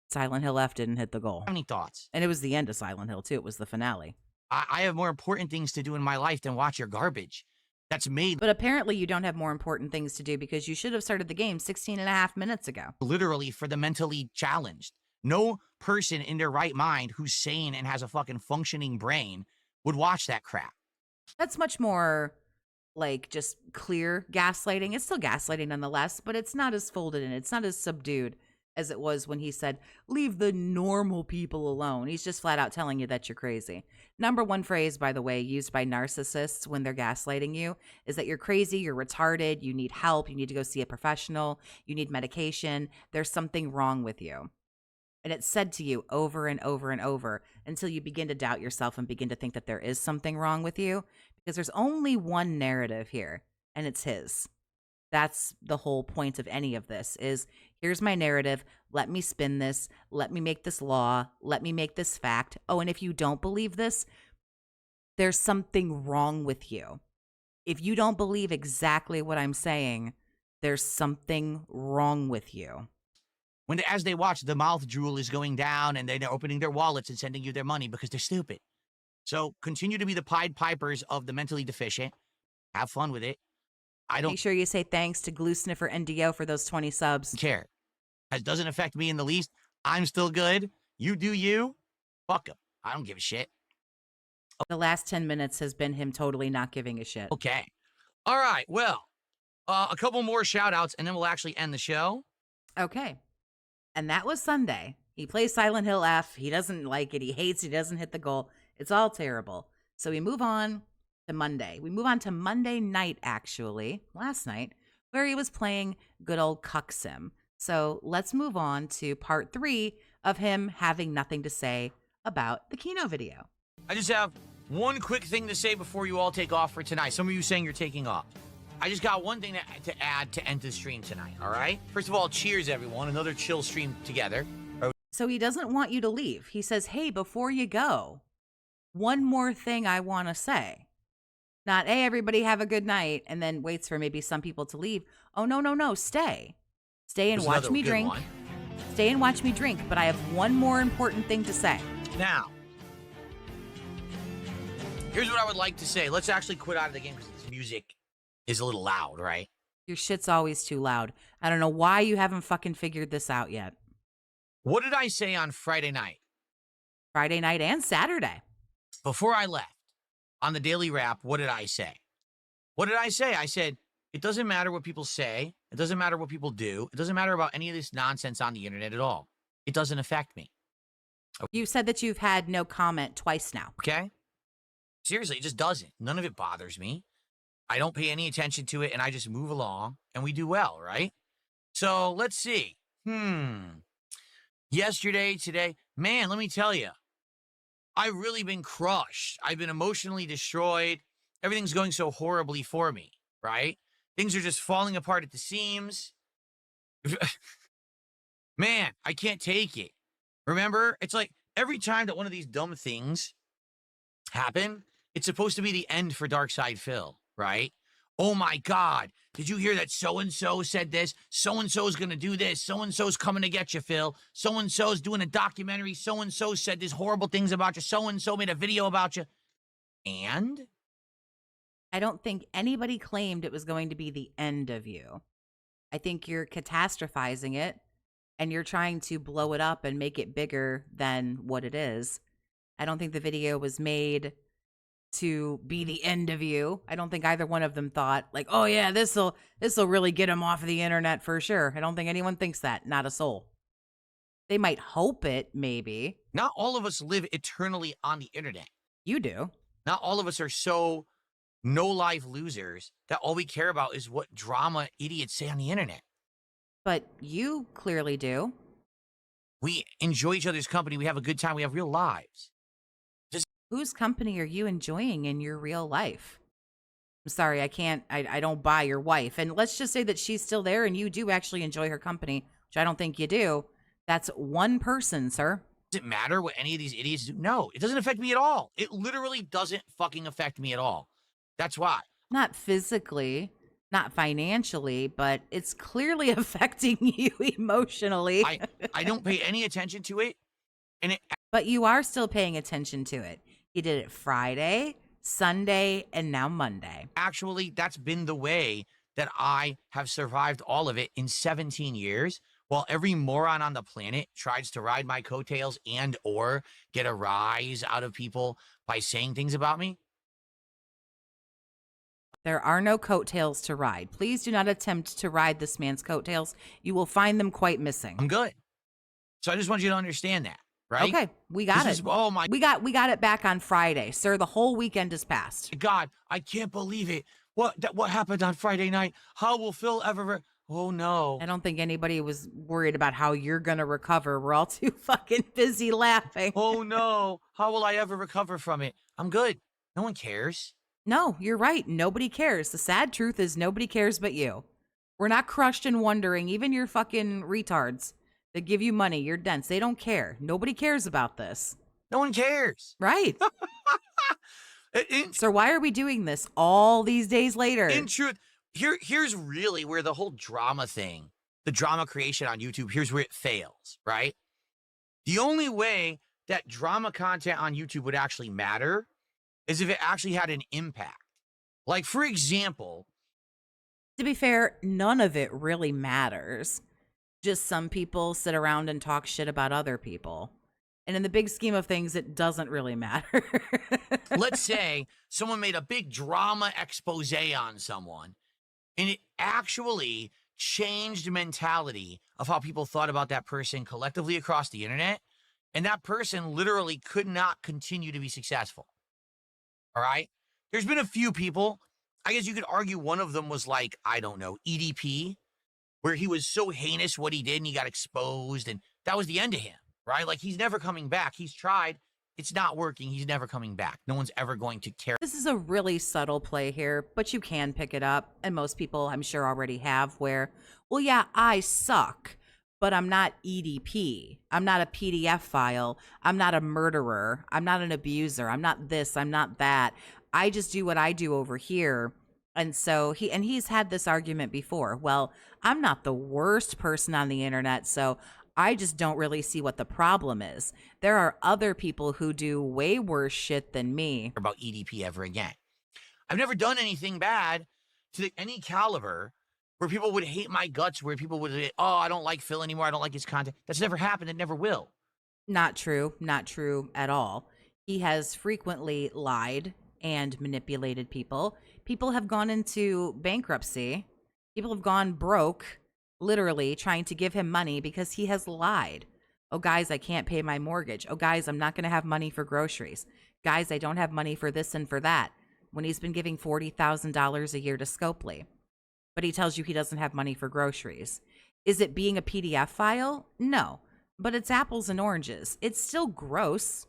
Silent Hill F didn't hit the goal. any thoughts. And it was the end of Silent Hill, too. It was the finale. I have more important things to do in my life than watch your garbage. That's made But apparently you don't have more important things to do because you should have started the game 16 and a half minutes ago. literally for the mentally challenged. No person in their right mind who's sane and has a fucking functioning brain would watch that crap. That's much more like just clear gaslighting. It's still gaslighting nonetheless, but it's not as folded in. It's not as subdued as it was when he said, leave the normal people alone. He's just flat out telling you that you're crazy. Number one phrase, by the way, used by narcissists when they're gaslighting you is that you're crazy, you're retarded, you need help, you need to go see a professional, you need medication, there's something wrong with you. And it's said to you over and over and over until you begin to doubt yourself and begin to think that there is something wrong with you, because there's only one narrative here, and it's his. That's the whole point of any of this is here's my narrative. Let me spin this. Let me make this law. Let me make this fact. Oh, and if you don't believe this, there's something wrong with you. If you don't believe exactly what I'm saying, there's something wrong with you. As they watch, the mouth drool is going down and they're opening their wallets and sending you their money because they're stupid. So continue to be the Pied Pipers of the mentally deficient. Have fun with it. I don't Make sure you say thanks to Glue Sniffer NDO for those 20 subs. care. It doesn't affect me in the least. I'm still good. You do you. Fuck him. I don't give a shit. The last 10 minutes has been him totally not giving a shit. Okay. All right. Well, a couple more shout outs and then we'll actually end the show. Okay. And that was Sunday. He plays Silent Hill F. He doesn't like it. He hates it. He doesn't hit the goal. It's all terrible. So we move on to Monday. We move on to Monday night, actually, last night, where he was playing good old Cuck Sim. So let's move on to part 3 of him having nothing to say about the Kino video. I just have one quick thing to say before you all take off for tonight. Some of you saying you're taking off. I just got one thing to add to end the stream tonight, all right? First of all, cheers, everyone. Another chill stream together. So he doesn't want you to leave. He says, hey, before you go, one more thing I want to say. Not, hey, everybody have a good night, and then waits for maybe some people to leave. Oh, no, stay. Stay and watch me drink. Stay and watch me drink, but I have one more important thing to say. Now, here's what I would like to say. Let's actually quit out of the game because this music is a little loud, right? Your shit's always too loud. I don't know why you haven't fucking figured this out yet. What did I say on Friday night? Friday night and Saturday. Before I left on the Daily Wrap, what did I say? What did I say? I said, it doesn't matter what people say. It doesn't matter what people do. It doesn't matter about any of this nonsense on the internet at all. It doesn't affect me. You said that you've had no comment twice now. Okay? Seriously, it just doesn't. None of it bothers me. I don't pay any attention to it, and I just move along, and we do well, right? So, let's see. Yesterday, today, man, let me tell you, I've really been crushed. I've been emotionally destroyed. Everything's going so horribly for me, right? Things are just falling apart at the seams. Man, I can't take it. Remember, it's like every time that one of these dumb things happen, it's supposed to be the end for Darkside Phil, right? Oh my God, did you hear that so-and-so said this? So-and-so's gonna do this. So-and-so's coming to get you, Phil. So-and-so's doing a documentary. So-and-so said these horrible things about you. So-and-so made a video about you. And? I don't think anybody claimed it was going to be the end of you. I think you're catastrophizing it and you're trying to blow it up and make it bigger than what it is. I don't think the video was made to be the end of you. I don't think either one of them thought like, oh yeah, this'll really get him off of the internet for sure. I don't think anyone thinks that. Not a soul. They might hope it, maybe. Not all of us live eternally on the internet. You do. Not all of us are so no-life losers that all we care about is what drama idiots say on the internet. But you clearly do. We enjoy each other's company. We have a good time. We have real lives. Whose company are you enjoying in your real life? I'm sorry, I don't buy your wife. And let's just say that she's still there and you do actually enjoy her company, which I don't think you do. That's one person, sir. Does it matter what any of these idiots do? No, it doesn't affect me at all. It literally doesn't fucking affect me at all. That's why. Not physically, not financially, but it's clearly affecting you emotionally. I don't pay any attention to it. And it But you are still paying attention to it. You did it Friday, Sunday, and now Monday. actually, that's been the way that I have survived all of it in 17 years. While every moron on the planet tries to ride my coattails and or get a rise out of people by saying things about me. There are no coattails to ride. Please do not attempt to ride this man's coattails. You will find them quite missing. I'm good. So I just want you to understand that, right? Okay, we got This it. is, oh my We got it back on Friday, sir. The whole weekend has passed. God, I can't believe it. What happened on Friday night? How will Phil ever? Oh no. I don't think anybody was worried about how you're gonna recover. We're all too fucking busy laughing. Oh no. How will I ever recover from it? I'm good. No one cares. No, you're right. Nobody cares. The sad truth is nobody cares but you. We're not crushed and wondering. Even your fucking retards that give you money, you're dense. They don't care. Nobody cares about this. No one cares. Right. In, So why are we doing this all these days later? in truth, here's really where the whole drama thing, the drama creation on YouTube, here's where it fails, right? The only way that drama content on YouTube would actually matter is if it actually had an impact. Like, for example, To be fair, none of it really matters. Just some people sit around and talk shit about other people. And in the big scheme of things, it doesn't really matter. let's say someone made a big drama expose on someone, and it actually changed the mentality of how people thought about that person collectively across the internet, and that person literally could not continue to be successful. All right? There's been a few people, I guess you could argue one of them was like, I don't know, EDP, where he was so heinous what he did and he got exposed, and that was the end of him, right? Like, he's never coming back. He's tried. It's not working. He's never coming back. No one's ever going to care. This is a really subtle play here, but you can pick it up. And most people, I'm sure, already have where, well, yeah, I suck, but I'm not EDP. I'm not a PDF file. I'm not a murderer. I'm not an abuser. I'm not this. I'm not that. I just do what I do over here. And so he's had this argument before. Well, I'm not the worst person on the internet, so I just don't really see what the problem is. There are other people who do way worse shit than me. About EDP ever again. I've never done anything bad to any caliber where people would hate my guts, where people would say, oh, I don't like Phil anymore. I don't like his content. That's never happened. It never will. Not true. Not true at all. He has frequently lied and manipulated people. People have gone into bankruptcy. People have gone broke, literally trying to give him money because he has lied. Oh, guys, I can't pay my mortgage. Oh, guys, I'm not going to have money for groceries. Guys, I don't have money for this and for that. When he's been giving $40,000 a year to Scopely. But he tells you he doesn't have money for groceries. Is it being a PDF file? No. But it's apples and oranges. It's still gross.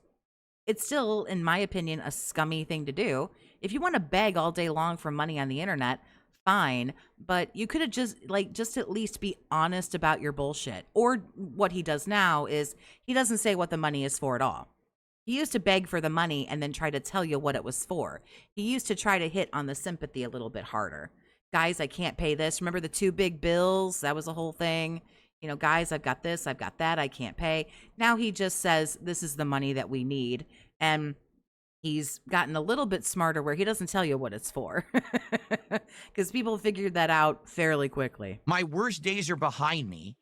It's still, in my opinion, a scummy thing to do. If you want to beg all day long for money on the internet, fine. But you could have just at least be honest about your bullshit. Or what he does now is he doesn't say what the money is for at all. He used to beg for the money and then try to tell you what it was for. He used to try to hit on the sympathy a little bit harder. Guys, I can't pay this. Remember the 2 big bills? That was a whole thing. You know, guys, I've got this, I've got that, I can't pay. Now he just says, this is the money that we need. And he's gotten a little bit smarter where he doesn't tell you what it's for. Because people figured that out fairly quickly. My worst days are behind me.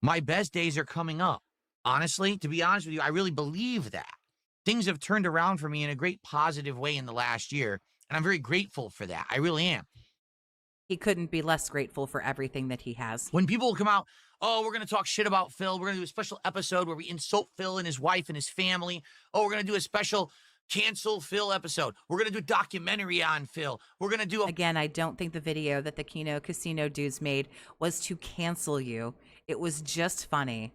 My best days are coming up. Honestly, to be honest with you, I really believe that. Things have turned around for me in a great positive way in the last year. And I'm very grateful for that. I really am. He couldn't be less grateful for everything that he has. When people will come out, oh, we're going to talk shit about Phil. We're going to do a special episode where we insult Phil and his wife and his family. Oh, we're going to do a special cancel Phil episode. We're going to do a documentary on Phil. We're going to do a Again, I don't think the video that the Kino Casino dudes made was to cancel you. It was just funny.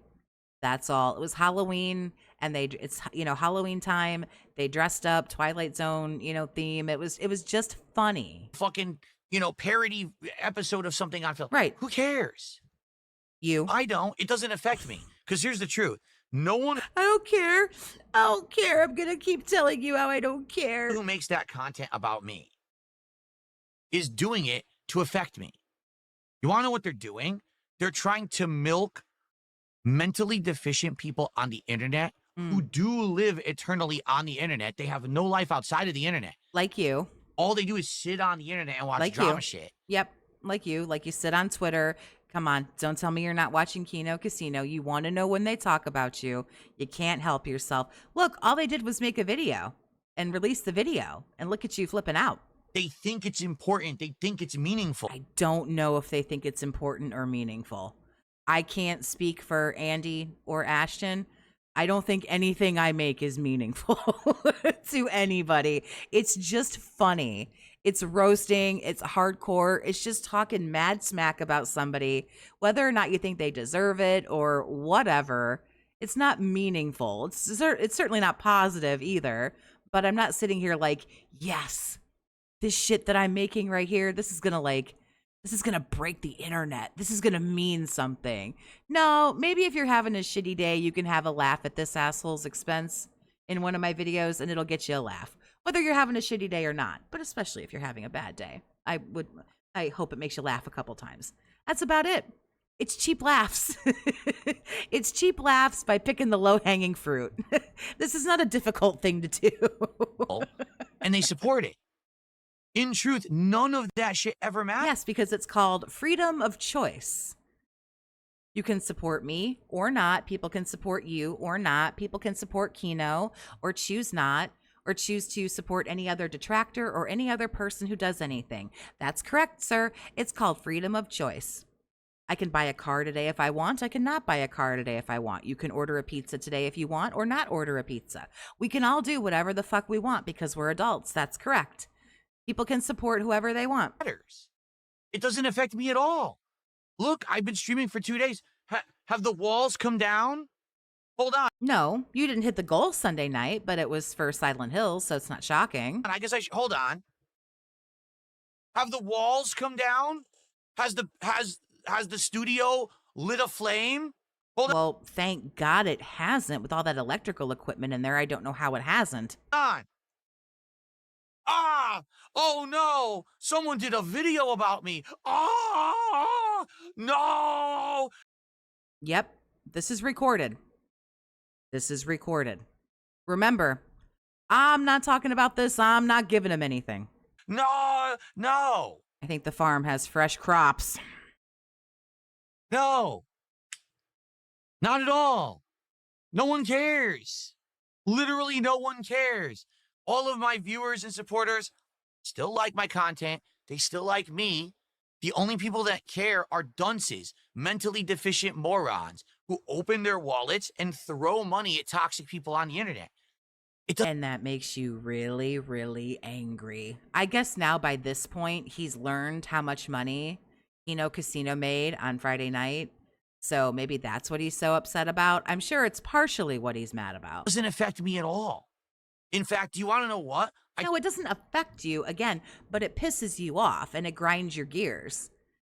That's all. It was Halloween, and it's Halloween time. They dressed up, Twilight Zone, theme. It was just funny. fucking, parody episode of something on Phil. Right. Who cares? You. I don't. It doesn't affect me. Because here's the truth. No one I don't care. I don't care. I'm gonna keep telling you how I don't care. who makes that content about me is doing it to affect me. You want to know what they're doing? They're trying to milk mentally deficient people on the internet who do live eternally on the internet. They have no life outside of the internet. Like you. All they do is sit on the internet and watch Like drama you. shit. Yep. Like you sit on Twitter. Come on, don't tell me you're not watching Kino Casino. You want to know when they talk about you. You can't help yourself. Look, all they did was make a video and release the video, and look at you flipping out. They think it's important. They think it's meaningful. I don't know if they think it's important or meaningful. I can't speak for Andy or Ashton. I don't think anything I make is meaningful to anybody. It's just funny. It's roasting. It's hardcore. It's just talking mad smack about somebody, whether or not you think they deserve it or whatever. It's not meaningful. It's certainly not positive either. But I'm not sitting here like, yes, this shit that I'm making right here, this is gonna break the internet. This is gonna mean something. No, maybe if you're having a shitty day, you can have a laugh at this asshole's expense in one of my videos, and it'll get you a laugh, whether you're having a shitty day or not. But especially if you're having a bad day, I hope it makes you laugh a couple times. That's about it. It's cheap laughs. It's cheap laughs by picking the low-hanging fruit. This is not a difficult thing to do. And they support it. In truth, none of that shit ever matters. Yes, because it's called freedom of choice. You can support me or not. People can support you or not. People can support Kino or choose not, or choose to support any other detractor or any other person who does anything. That's correct, sir. It's called freedom of choice. I can buy a car today if I want. I cannot buy a car today if I want. You can order a pizza today if you want, or not order a pizza. We can all do whatever the fuck we want because we're adults. That's correct. People can support whoever they want. It doesn't affect me at all. Look, I've been streaming for 2 days. Have the walls come down? Hold on. No, you didn't hit the goal Sunday night, but it was for Silent Hills, so it's not shocking. I guess I should. Hold on. Have the walls come down? Has the studio lit a flame? Hold Well, thank God it hasn't. With all that electrical equipment in there, I don't know how it hasn't. on. Ah! Oh no! Someone did a video about me. Ah! No! Yep, this is recorded. This is recorded. Remember, I'm not talking about this. I'm not giving him anything. No! No! I think the farm has fresh crops. No! Not at all. No one cares. Literally no one cares. All of my viewers and supporters still like my content. They still like me. The only people that care are dunces, mentally deficient morons who open their wallets and throw money at toxic people on the internet. And that makes you really, really angry. I guess now by this point, he's learned how much money Kino Casino made on Friday night. So maybe that's what he's so upset about. I'm sure it's partially what he's mad about. Doesn't affect me at all. In fact, do you want to know what? No, it doesn't affect you, again, but it pisses you off and it grinds your gears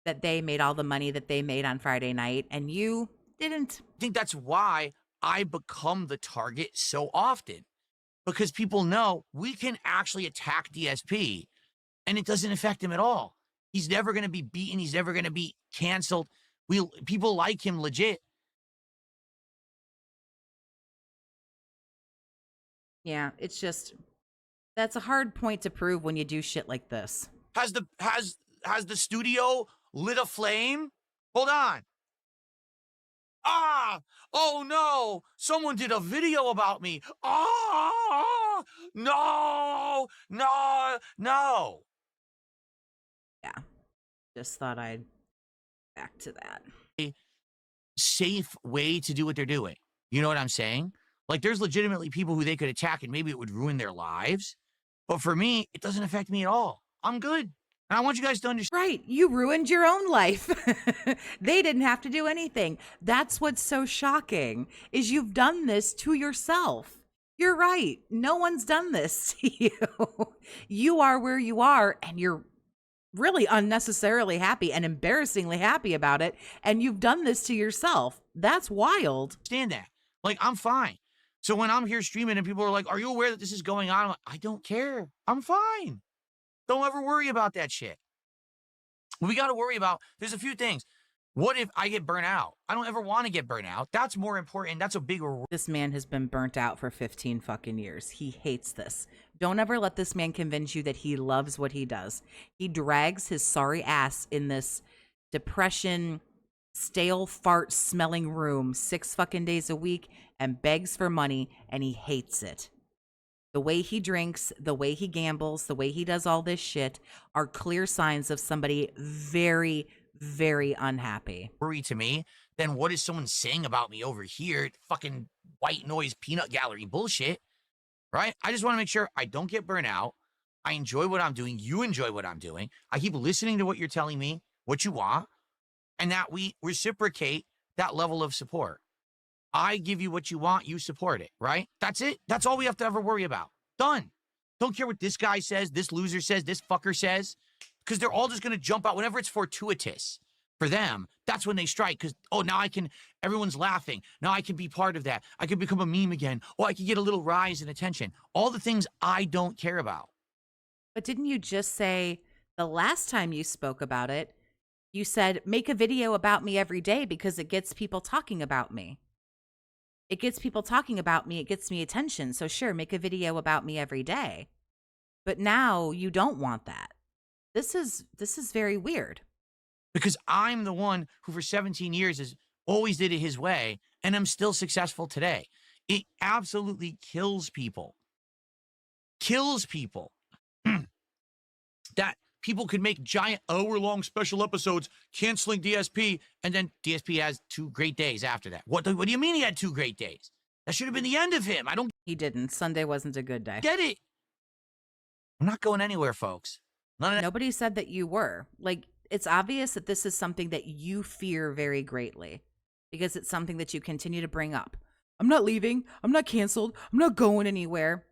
that they made all the money that they made on Friday night and you didn't. I think that's why I become the target so often. Because people know we can actually attack DSP and it doesn't affect him at all. He's never going to be beaten. He's never going to be canceled. People like him legit. Yeah, it's just, that's a hard point to prove when you do shit like this. Has the studio lit a flame? Hold on. Ah! Oh no! Someone did a video about me. Ah! No! No! No! Yeah, just thought I'd back to that. Safe way to do what they're doing. You know what I'm saying? Like, there's legitimately people who they could attack and maybe it would ruin their lives. But for me, it doesn't affect me at all. I'm good. And I want you guys to understand. Right. You ruined your own life. They didn't have to do anything. That's what's so shocking is you've done this to yourself. You're right. No one's done this to you. You are where you are and you're really unnecessarily happy and embarrassingly happy about it. And you've done this to yourself. That's wild. Understand that. Like, I'm fine. So when I'm here streaming and people are like, are you aware that this is going on? I'm like, I don't care. I'm fine. Don't ever worry about that shit. We got to worry about, there's a few things. What if I get burnt out? I don't ever want to get burnt out. That's more important. That's a bigger. This man has been burnt out for 15 fucking years. He hates this. Don't ever let this man convince you that he loves what he does. He drags his sorry ass in this depression, stale fart smelling room 6 fucking days a week and begs for money, and he hates it. The way he drinks, the way he gambles, the way he does all this shit are clear signs of somebody very, very unhappy. Worry to me, then what is someone saying about me over here? Fucking white noise peanut gallery bullshit, right? I just want to make sure I don't get burnt out. I enjoy what I'm doing. You enjoy what I'm doing. I keep listening to what you're telling me, what you want, and that we reciprocate that level of support. I give you what you want, you support it, right? That's it. That's all we have to ever worry about. Done. Don't care what this guy says, this loser says, this fucker says, because they're all just going to jump out whenever it's fortuitous for them. That's when they strike because, oh, now everyone's laughing. Now I can be part of that. I can become a meme again. Oh, I can get a little rise in attention. All the things I don't care about. But didn't you just say the last time you spoke about it, you said, make a video about me every day because it gets people talking about me. It gets people talking about me. It gets me attention. So sure, make a video about me every day. But now you don't want that. This is very weird. Because I'm the one who for 17 years has always did it his way, and I'm still successful today. It absolutely kills people. Kills people. That people could make giant hour-long special episodes canceling DSP, and then DSP has 2 great days after that. What do you mean he had 2 great days? That should have been the end of him. I don't He didn't. Sunday wasn't a good day. get it. I'm not going anywhere, folks. Nobody said that you were. Like, it's obvious that this is something that you fear very greatly because it's something that you continue to bring up. I'm not leaving. I'm not canceled. I'm not going anywhere.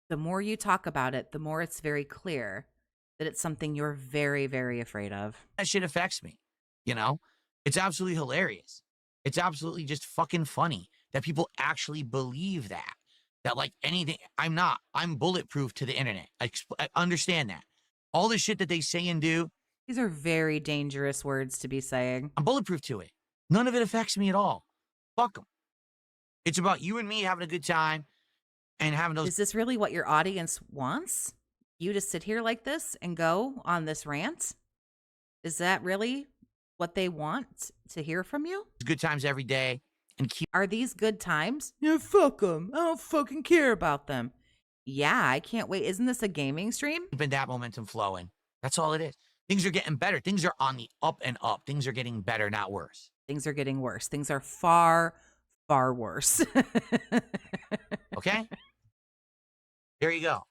The more you talk about it, the more it's very clear that it's something you're very, very afraid of. That shit affects me, you know? It's absolutely hilarious. It's absolutely just fucking funny that people actually believe that. That, like, anything, I'm bulletproof to the internet. I understand that. All the shit that they say and do. These are very dangerous words to be saying. I'm bulletproof to it. None of it affects me at all. Fuck them. It's about you and me having a good time and having those. Is this really what your audience wants? You to sit here like this and go on this rant? Is that really what they want to hear from you? Good times every day and keep. Are these good times? Yeah, fuck them. I don't fucking care about them. Yeah, I can't wait. Isn't this a gaming stream? Keeping that momentum flowing. That's all it is. Things are getting better. Things are on the up and up. Things are getting better, not worse. Things are getting worse. Things are far, far worse. Okay? There you go.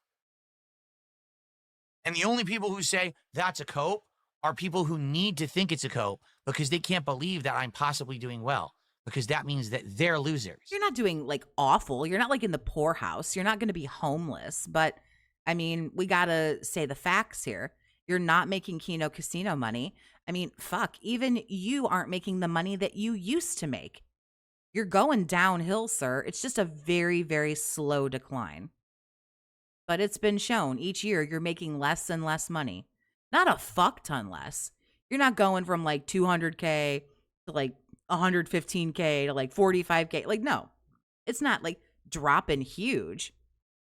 And the only people who say that's a cope are people who need to think it's a cope because they can't believe that I'm possibly doing well, because that means that they're losers. You're not doing like awful. You're not like in the poorhouse. You're not going to be homeless. But I mean, we got to say the facts here. You're not making Kino casino money. I mean, fuck, even you aren't making the money that you used to make. You're going downhill, sir. It's just a very, very slow decline. But it's been shown each year you're making less and less money. Not a fuck ton less. You're not going from like 200K to like 115K to like 45K. Like, no, it's not like dropping huge,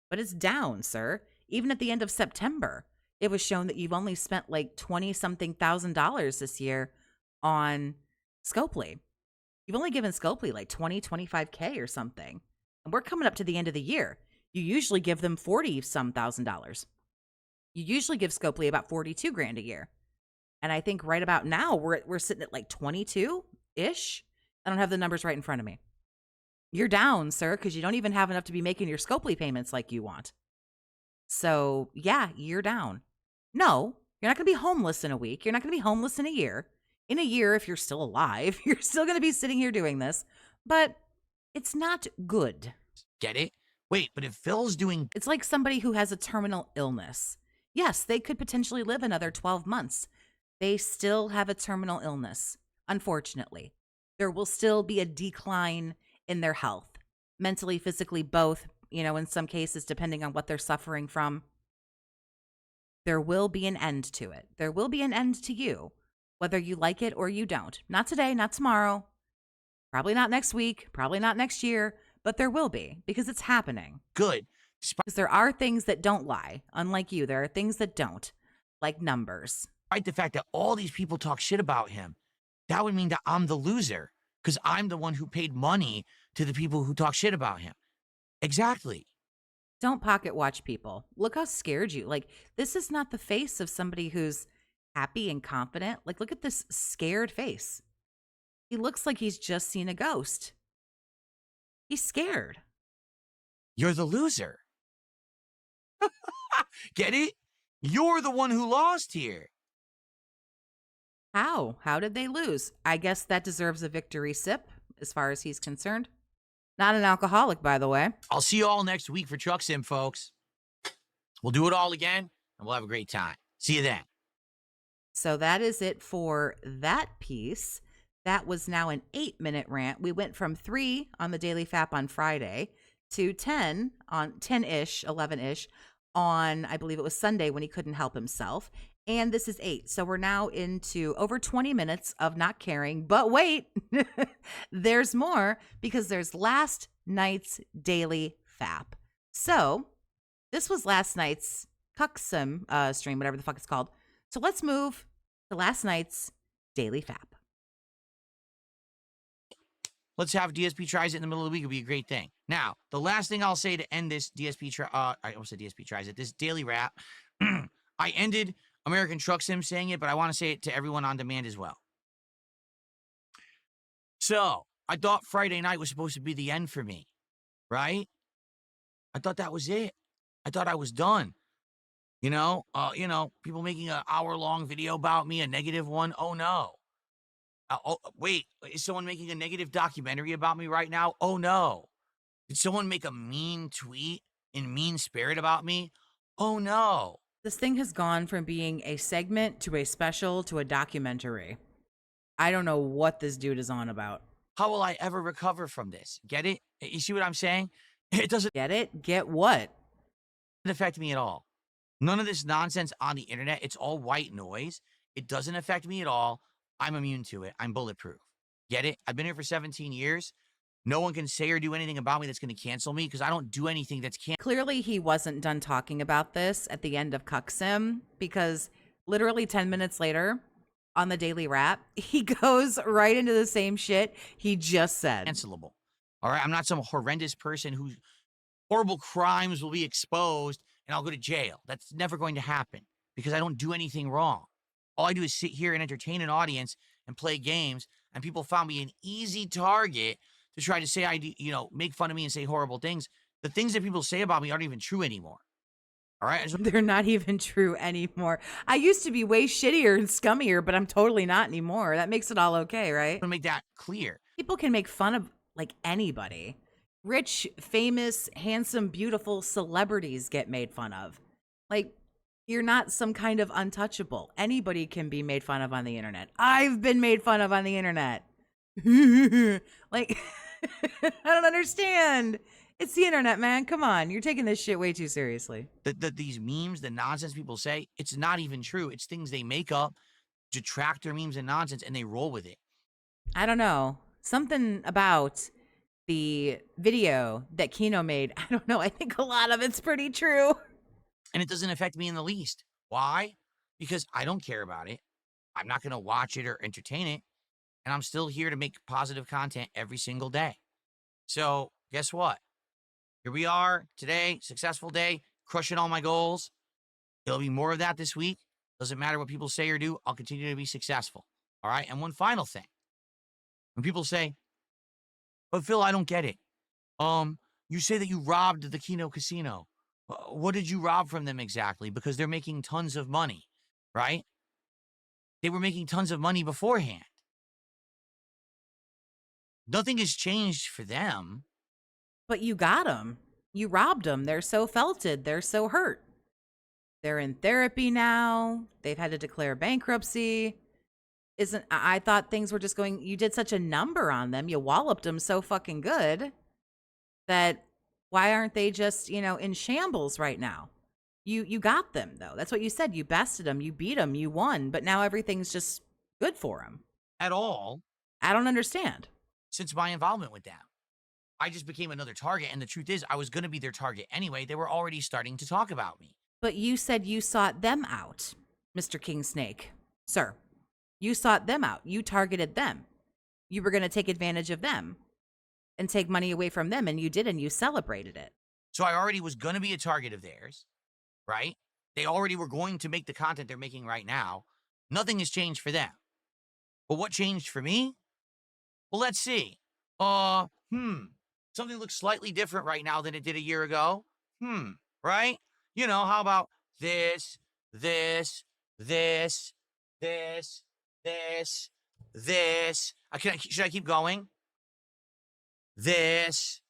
but it's down, sir. Even at the end of September, it was shown that you've only spent like 20-something thousand dollars this year on Scopely. You've only given Scopely like 20, 25K or something. And we're coming up to the end of the year. You usually give them 40-some thousand dollars. You usually give Scopely about 42 grand a year. And I think right about now, we're sitting at like 22-ish. I don't have the numbers right in front of me. You're down, sir, because you don't even have enough to be making your Scopely payments like you want. So, yeah, you're down. No, you're not going to be homeless in a week. You're not going to be homeless in a year. In a year, if you're still alive, you're still going to be sitting here doing this. But it's not good. Get it? Wait, but if Phil's doing It's like somebody who has a terminal illness. Yes, they could potentially live another 12 months. They still have a terminal illness, unfortunately. There will still be a decline in their health, mentally, physically, both, in some cases, depending on what they're suffering from. There will be an end to it. There will be an end to you, whether you like it or you don't. Not today, not tomorrow, probably not next week, probably not next year, but there will be because it's happening. good, Because there are things that don't lie. Unlike you, there are things that don't, like numbers. despite the fact that all these people talk shit about him, that would mean that I'm the loser because I'm the one who paid money to the people who talk shit about him. Exactly. Don't pocket watch people. Look how scared you. Like, this is not the face of somebody who's happy and confident. Like, look at this scared face. He looks like he's just seen a ghost. He's scared. You're the loser. Get it? You're the one who lost here. How? How did they lose? I guess that deserves a victory sip, as far as he's concerned. Not an alcoholic, by the way. I'll see you all next week for Truck Sim, folks. We'll do it all again, and we'll have a great time. See you then. So that is it for that piece. That was now an 8-minute rant. We went from 3 on the Daily Fap on Friday to 10 on 10-ish, 11-ish on, I believe it was Sunday when he couldn't help himself. And this is 8. So we're now into over 20 minutes of not caring. But wait, there's more because there's last night's Daily Fap. So this was last night's Cuxum stream, whatever the fuck it's called. So let's move to last night's Daily Fap. Let's have DSP tries it in the middle of the week. It'll be a great thing. Now, the last thing I'll say to end this I almost said DSP tries it, this daily rap. I ended American Truck Sim saying it, but I want to say it to everyone on demand as well. So, I thought Friday night was supposed to be the end for me, right? I thought that was it. I thought I was done. People making an hour-long video about me, a negative one. Oh, no. Wait, is someone making a negative documentary about me right now? Oh, no. Did someone make a mean tweet in mean spirit about me? Oh, no. This thing has gone from being a segment to a special to a documentary. I don't know what this dude is on about. How will I ever recover from this? Get it? You see what I'm saying? It doesn't Get it? Get what? affect me at all. None of this nonsense on the internet. It's all white noise. It doesn't affect me at all. I'm immune to it. I'm bulletproof. Get it? I've been here for 17 years. No one can say or do anything about me that's going to cancel me because I don't do anything that's Clearly, he wasn't done talking about this at the end of Cuxim because literally 10 minutes later on the Daily Wrap, he goes right into the same shit he just said. cancelable. All right? I'm not some horrendous person whose horrible crimes will be exposed and I'll go to jail. That's never going to happen because I don't do anything wrong. All I do is sit here and entertain an audience and play games, and people found me an easy target to try to say make fun of me and say horrible things. The things that people say about me aren't even true anymore. All right? They're not even true anymore. I used to be way shittier and scummier, but I'm totally not anymore. That makes it all okay, right? I want to make that clear. People can make fun of like anybody. Rich, famous, handsome, beautiful celebrities get made fun of. Like, you're not some kind of untouchable. Anybody can be made fun of on the internet. I've been made fun of on the internet. Like, I don't understand. It's the internet, man. Come on. You're taking this shit way too seriously. These memes, the nonsense people say, it's not even true. It's things they make up, detractor memes and nonsense, and they roll with it. I don't know. Something about the video that Kino made. I don't know. I think a lot of it's pretty true. And it doesn't affect me in the least. Why? Because I don't care about it. I'm not going to watch it or entertain it. And I'm still here to make positive content every single day. So guess what? Here we are today, successful day, crushing all my goals. There'll be more of that this week. Doesn't matter what people say or do. I'll continue to be successful. All right. And one final thing. When people say, but Phil, I don't get it. You say that you robbed the Kino casino. What did you rob from them exactly? Because they're making tons of money, right? They were making tons of money beforehand. Nothing has changed for them. But you got them. You robbed them. They're so felted. They're so hurt. They're in therapy now. They've had to declare bankruptcy. I thought things were just going, you did such a number on them. You walloped them so fucking good that why aren't they just, in shambles right now? You got them though. That's what you said. You bested them, you beat them, you won, but now everything's just good for them. At all. I don't understand. Since my involvement with them, I just became another target. And the truth is, I was going to be their target anyway. They were already starting to talk about me. But you said you sought them out, Mr. King Snake. Sir, you sought them out. You targeted them. You were going to take advantage of them and take money away from them, and you did, and you celebrated it. So I already was going to be a target of theirs, right? They already were going to make the content they're making right now. Nothing has changed for them. But what changed for me? Well, let's see. Something looks slightly different right now than it did a year ago. Right? How about this, this, this, this, this, this. Should I keep going? This.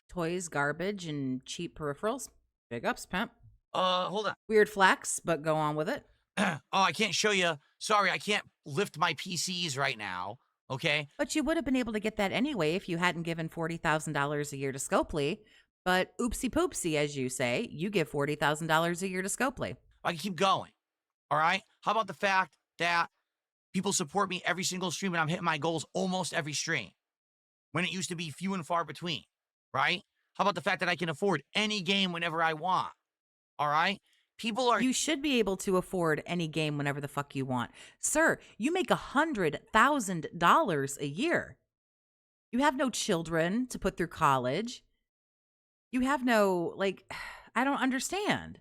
Toys, garbage, and cheap peripherals. Big ups, pimp. Hold on. Weird flex, but go on with it. I can't show you. Sorry, I can't lift my PCs right now. Okay. But you would have been able to get that anyway if you hadn't given $40,000 a year to Scopely. But oopsie poopsie, as you say, you give $40,000 a year to Scopely. I can keep going. All right. How about the fact that people support me every single stream and I'm hitting my goals almost every stream when it used to be few and far between, right? How about the fact that I can afford any game whenever I want? All right. You should be able to afford any game whenever the fuck you want. Sir, you make $100,000 a year. You have no children to put through college. You have no, I don't understand.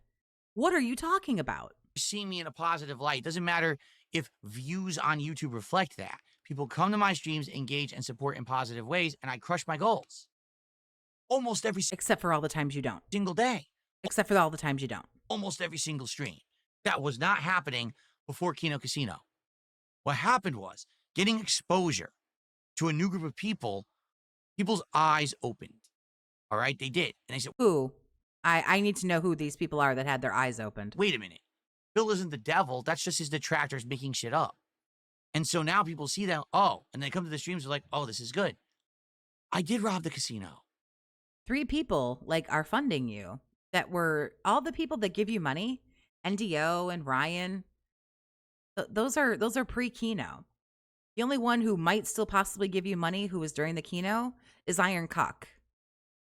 What are you talking about? See me in a positive light. Doesn't matter if views on YouTube reflect that. People come to my streams, engage, and support in positive ways, and I crush my goals. Almost every Except for all the times you don't. Single day. Except for all the times you don't. Almost every single stream. That was not happening before Kino Casino. What happened was getting exposure to a new group of people, people's eyes opened. All right, they did. And they said, who? I need to know who these people are that had their eyes opened. Wait a minute. Bill isn't the devil. That's just his detractors making shit up. And so now people see that, and they come to the streams, they're like, this is good. I did rob the casino. 3 people, are funding you. That were all the people that give you money, NDO and Ryan. Those are pre-Kino. The only one who might still possibly give you money who was during the Kino is Iron Cuck.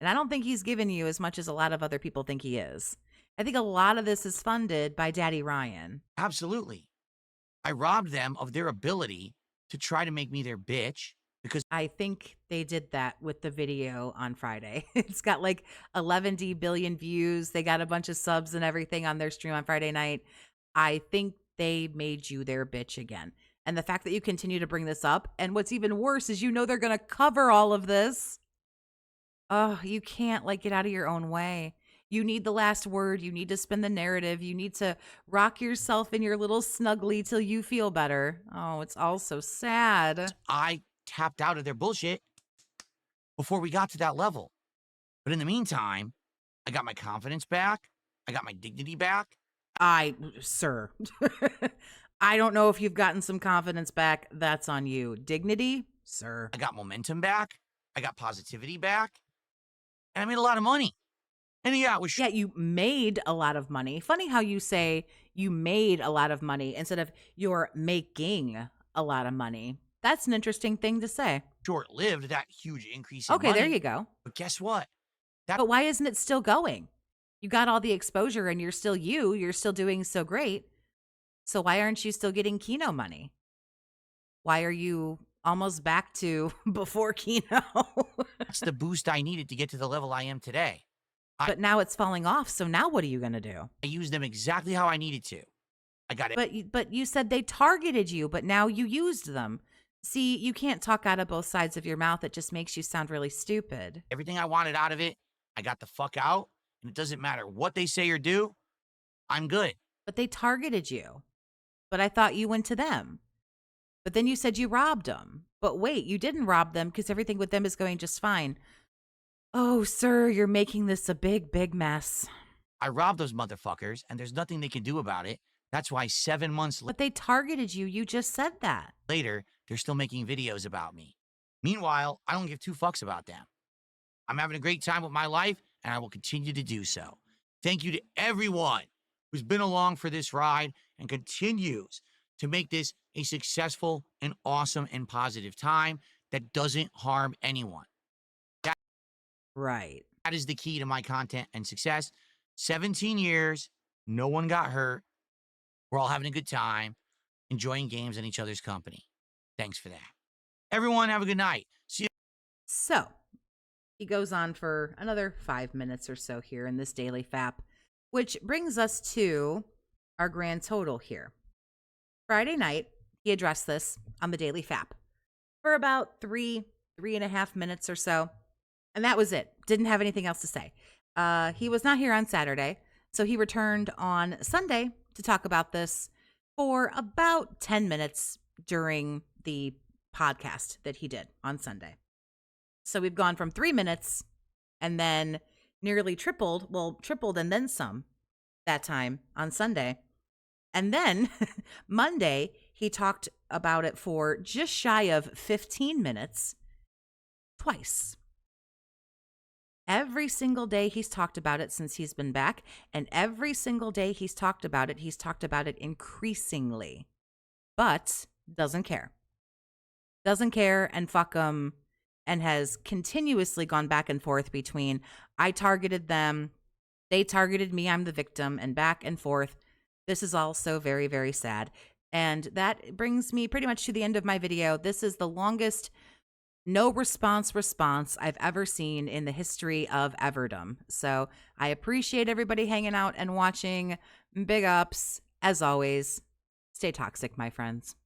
And I don't think he's given you as much as a lot of other people think he is. I think a lot of this is funded by Daddy Ryan. Absolutely. I robbed them of their ability to try to make me their bitch. Because I think they did that with the video on Friday. It's got 11 billion views. They got a bunch of subs and everything on their stream on Friday night. I think they made you their bitch again. And the fact that you continue to bring this up, and what's even worse is they're going to cover all of this. Oh, you can't get out of your own way. You need the last word. You need to spin the narrative. You need to rock yourself in your little snuggly till you feel better. Oh, it's all so sad. I tapped out of their bullshit before we got to that level. But in the meantime, I got my confidence back. I got my dignity back. Sir, I don't know if you've gotten some confidence back. That's on you. Dignity, sir. I got momentum back. I got positivity back. And I made a lot of money. And yeah, you made a lot of money. Funny how you say you made a lot of money instead of you're making a lot of money. That's an interesting thing to say. Short-lived, that huge increase in money. Okay, there you go. But guess what? But why isn't it still going? You got all the exposure and you're still you're still doing so great. So why aren't you still getting Kino money? Why are you almost back to before Kino? That's the boost I needed to get to the level I am today. But now it's falling off, so now what are you going to do? I used them exactly how I needed to. I got it. But you said they targeted you, but now you used them. See, you can't talk out of both sides of your mouth. It just makes you sound really stupid. Everything I wanted out of it, I got the fuck out. And it doesn't matter what they say or do, I'm good. But they targeted you. But I thought you went to them. But then you said you robbed them. But wait, you didn't rob them because everything with them is going just fine. Oh, sir, you're making this a big, big mess. I robbed those motherfuckers, and there's nothing they can do about it. That's why 7 months But they targeted you. You just said that. later, they're still making videos about me. Meanwhile, I don't give two fucks about them. I'm having a great time with my life, and I will continue to do so. Thank you to everyone who's been along for this ride and continues to make this a successful and awesome and positive time that doesn't harm anyone. Right. That is the key to my content and success. 17 years, no one got hurt. We're all having a good time, enjoying games and each other's company. Thanks for that. Everyone, have a good night. See you. So he goes on for another 5 minutes or so here in this daily FAP, which brings us to our grand total here. Friday night, he addressed this on the daily FAP for about 3.5 minutes or so. And that was it. Didn't have anything else to say. He was not here on Saturday, so he returned on Sunday to talk about this for about 10 minutes during the podcast that he did on Sunday. So we've gone from 3 minutes and then nearly tripled and then some that time on Sunday. And then Monday, he talked about it for just shy of 15 minutes twice. Every single day he's talked about it since he's been back, and every single day he's talked about it increasingly, but doesn't care. Doesn't care and fuck them, and has continuously gone back and forth between I targeted them, they targeted me, I'm the victim, and back and forth. This is also very, very sad. And that brings me pretty much to the end of my video. This is the longest no response I've ever seen in the history of Everdom. So I appreciate everybody hanging out and watching. Big ups. As always, stay toxic, my friends.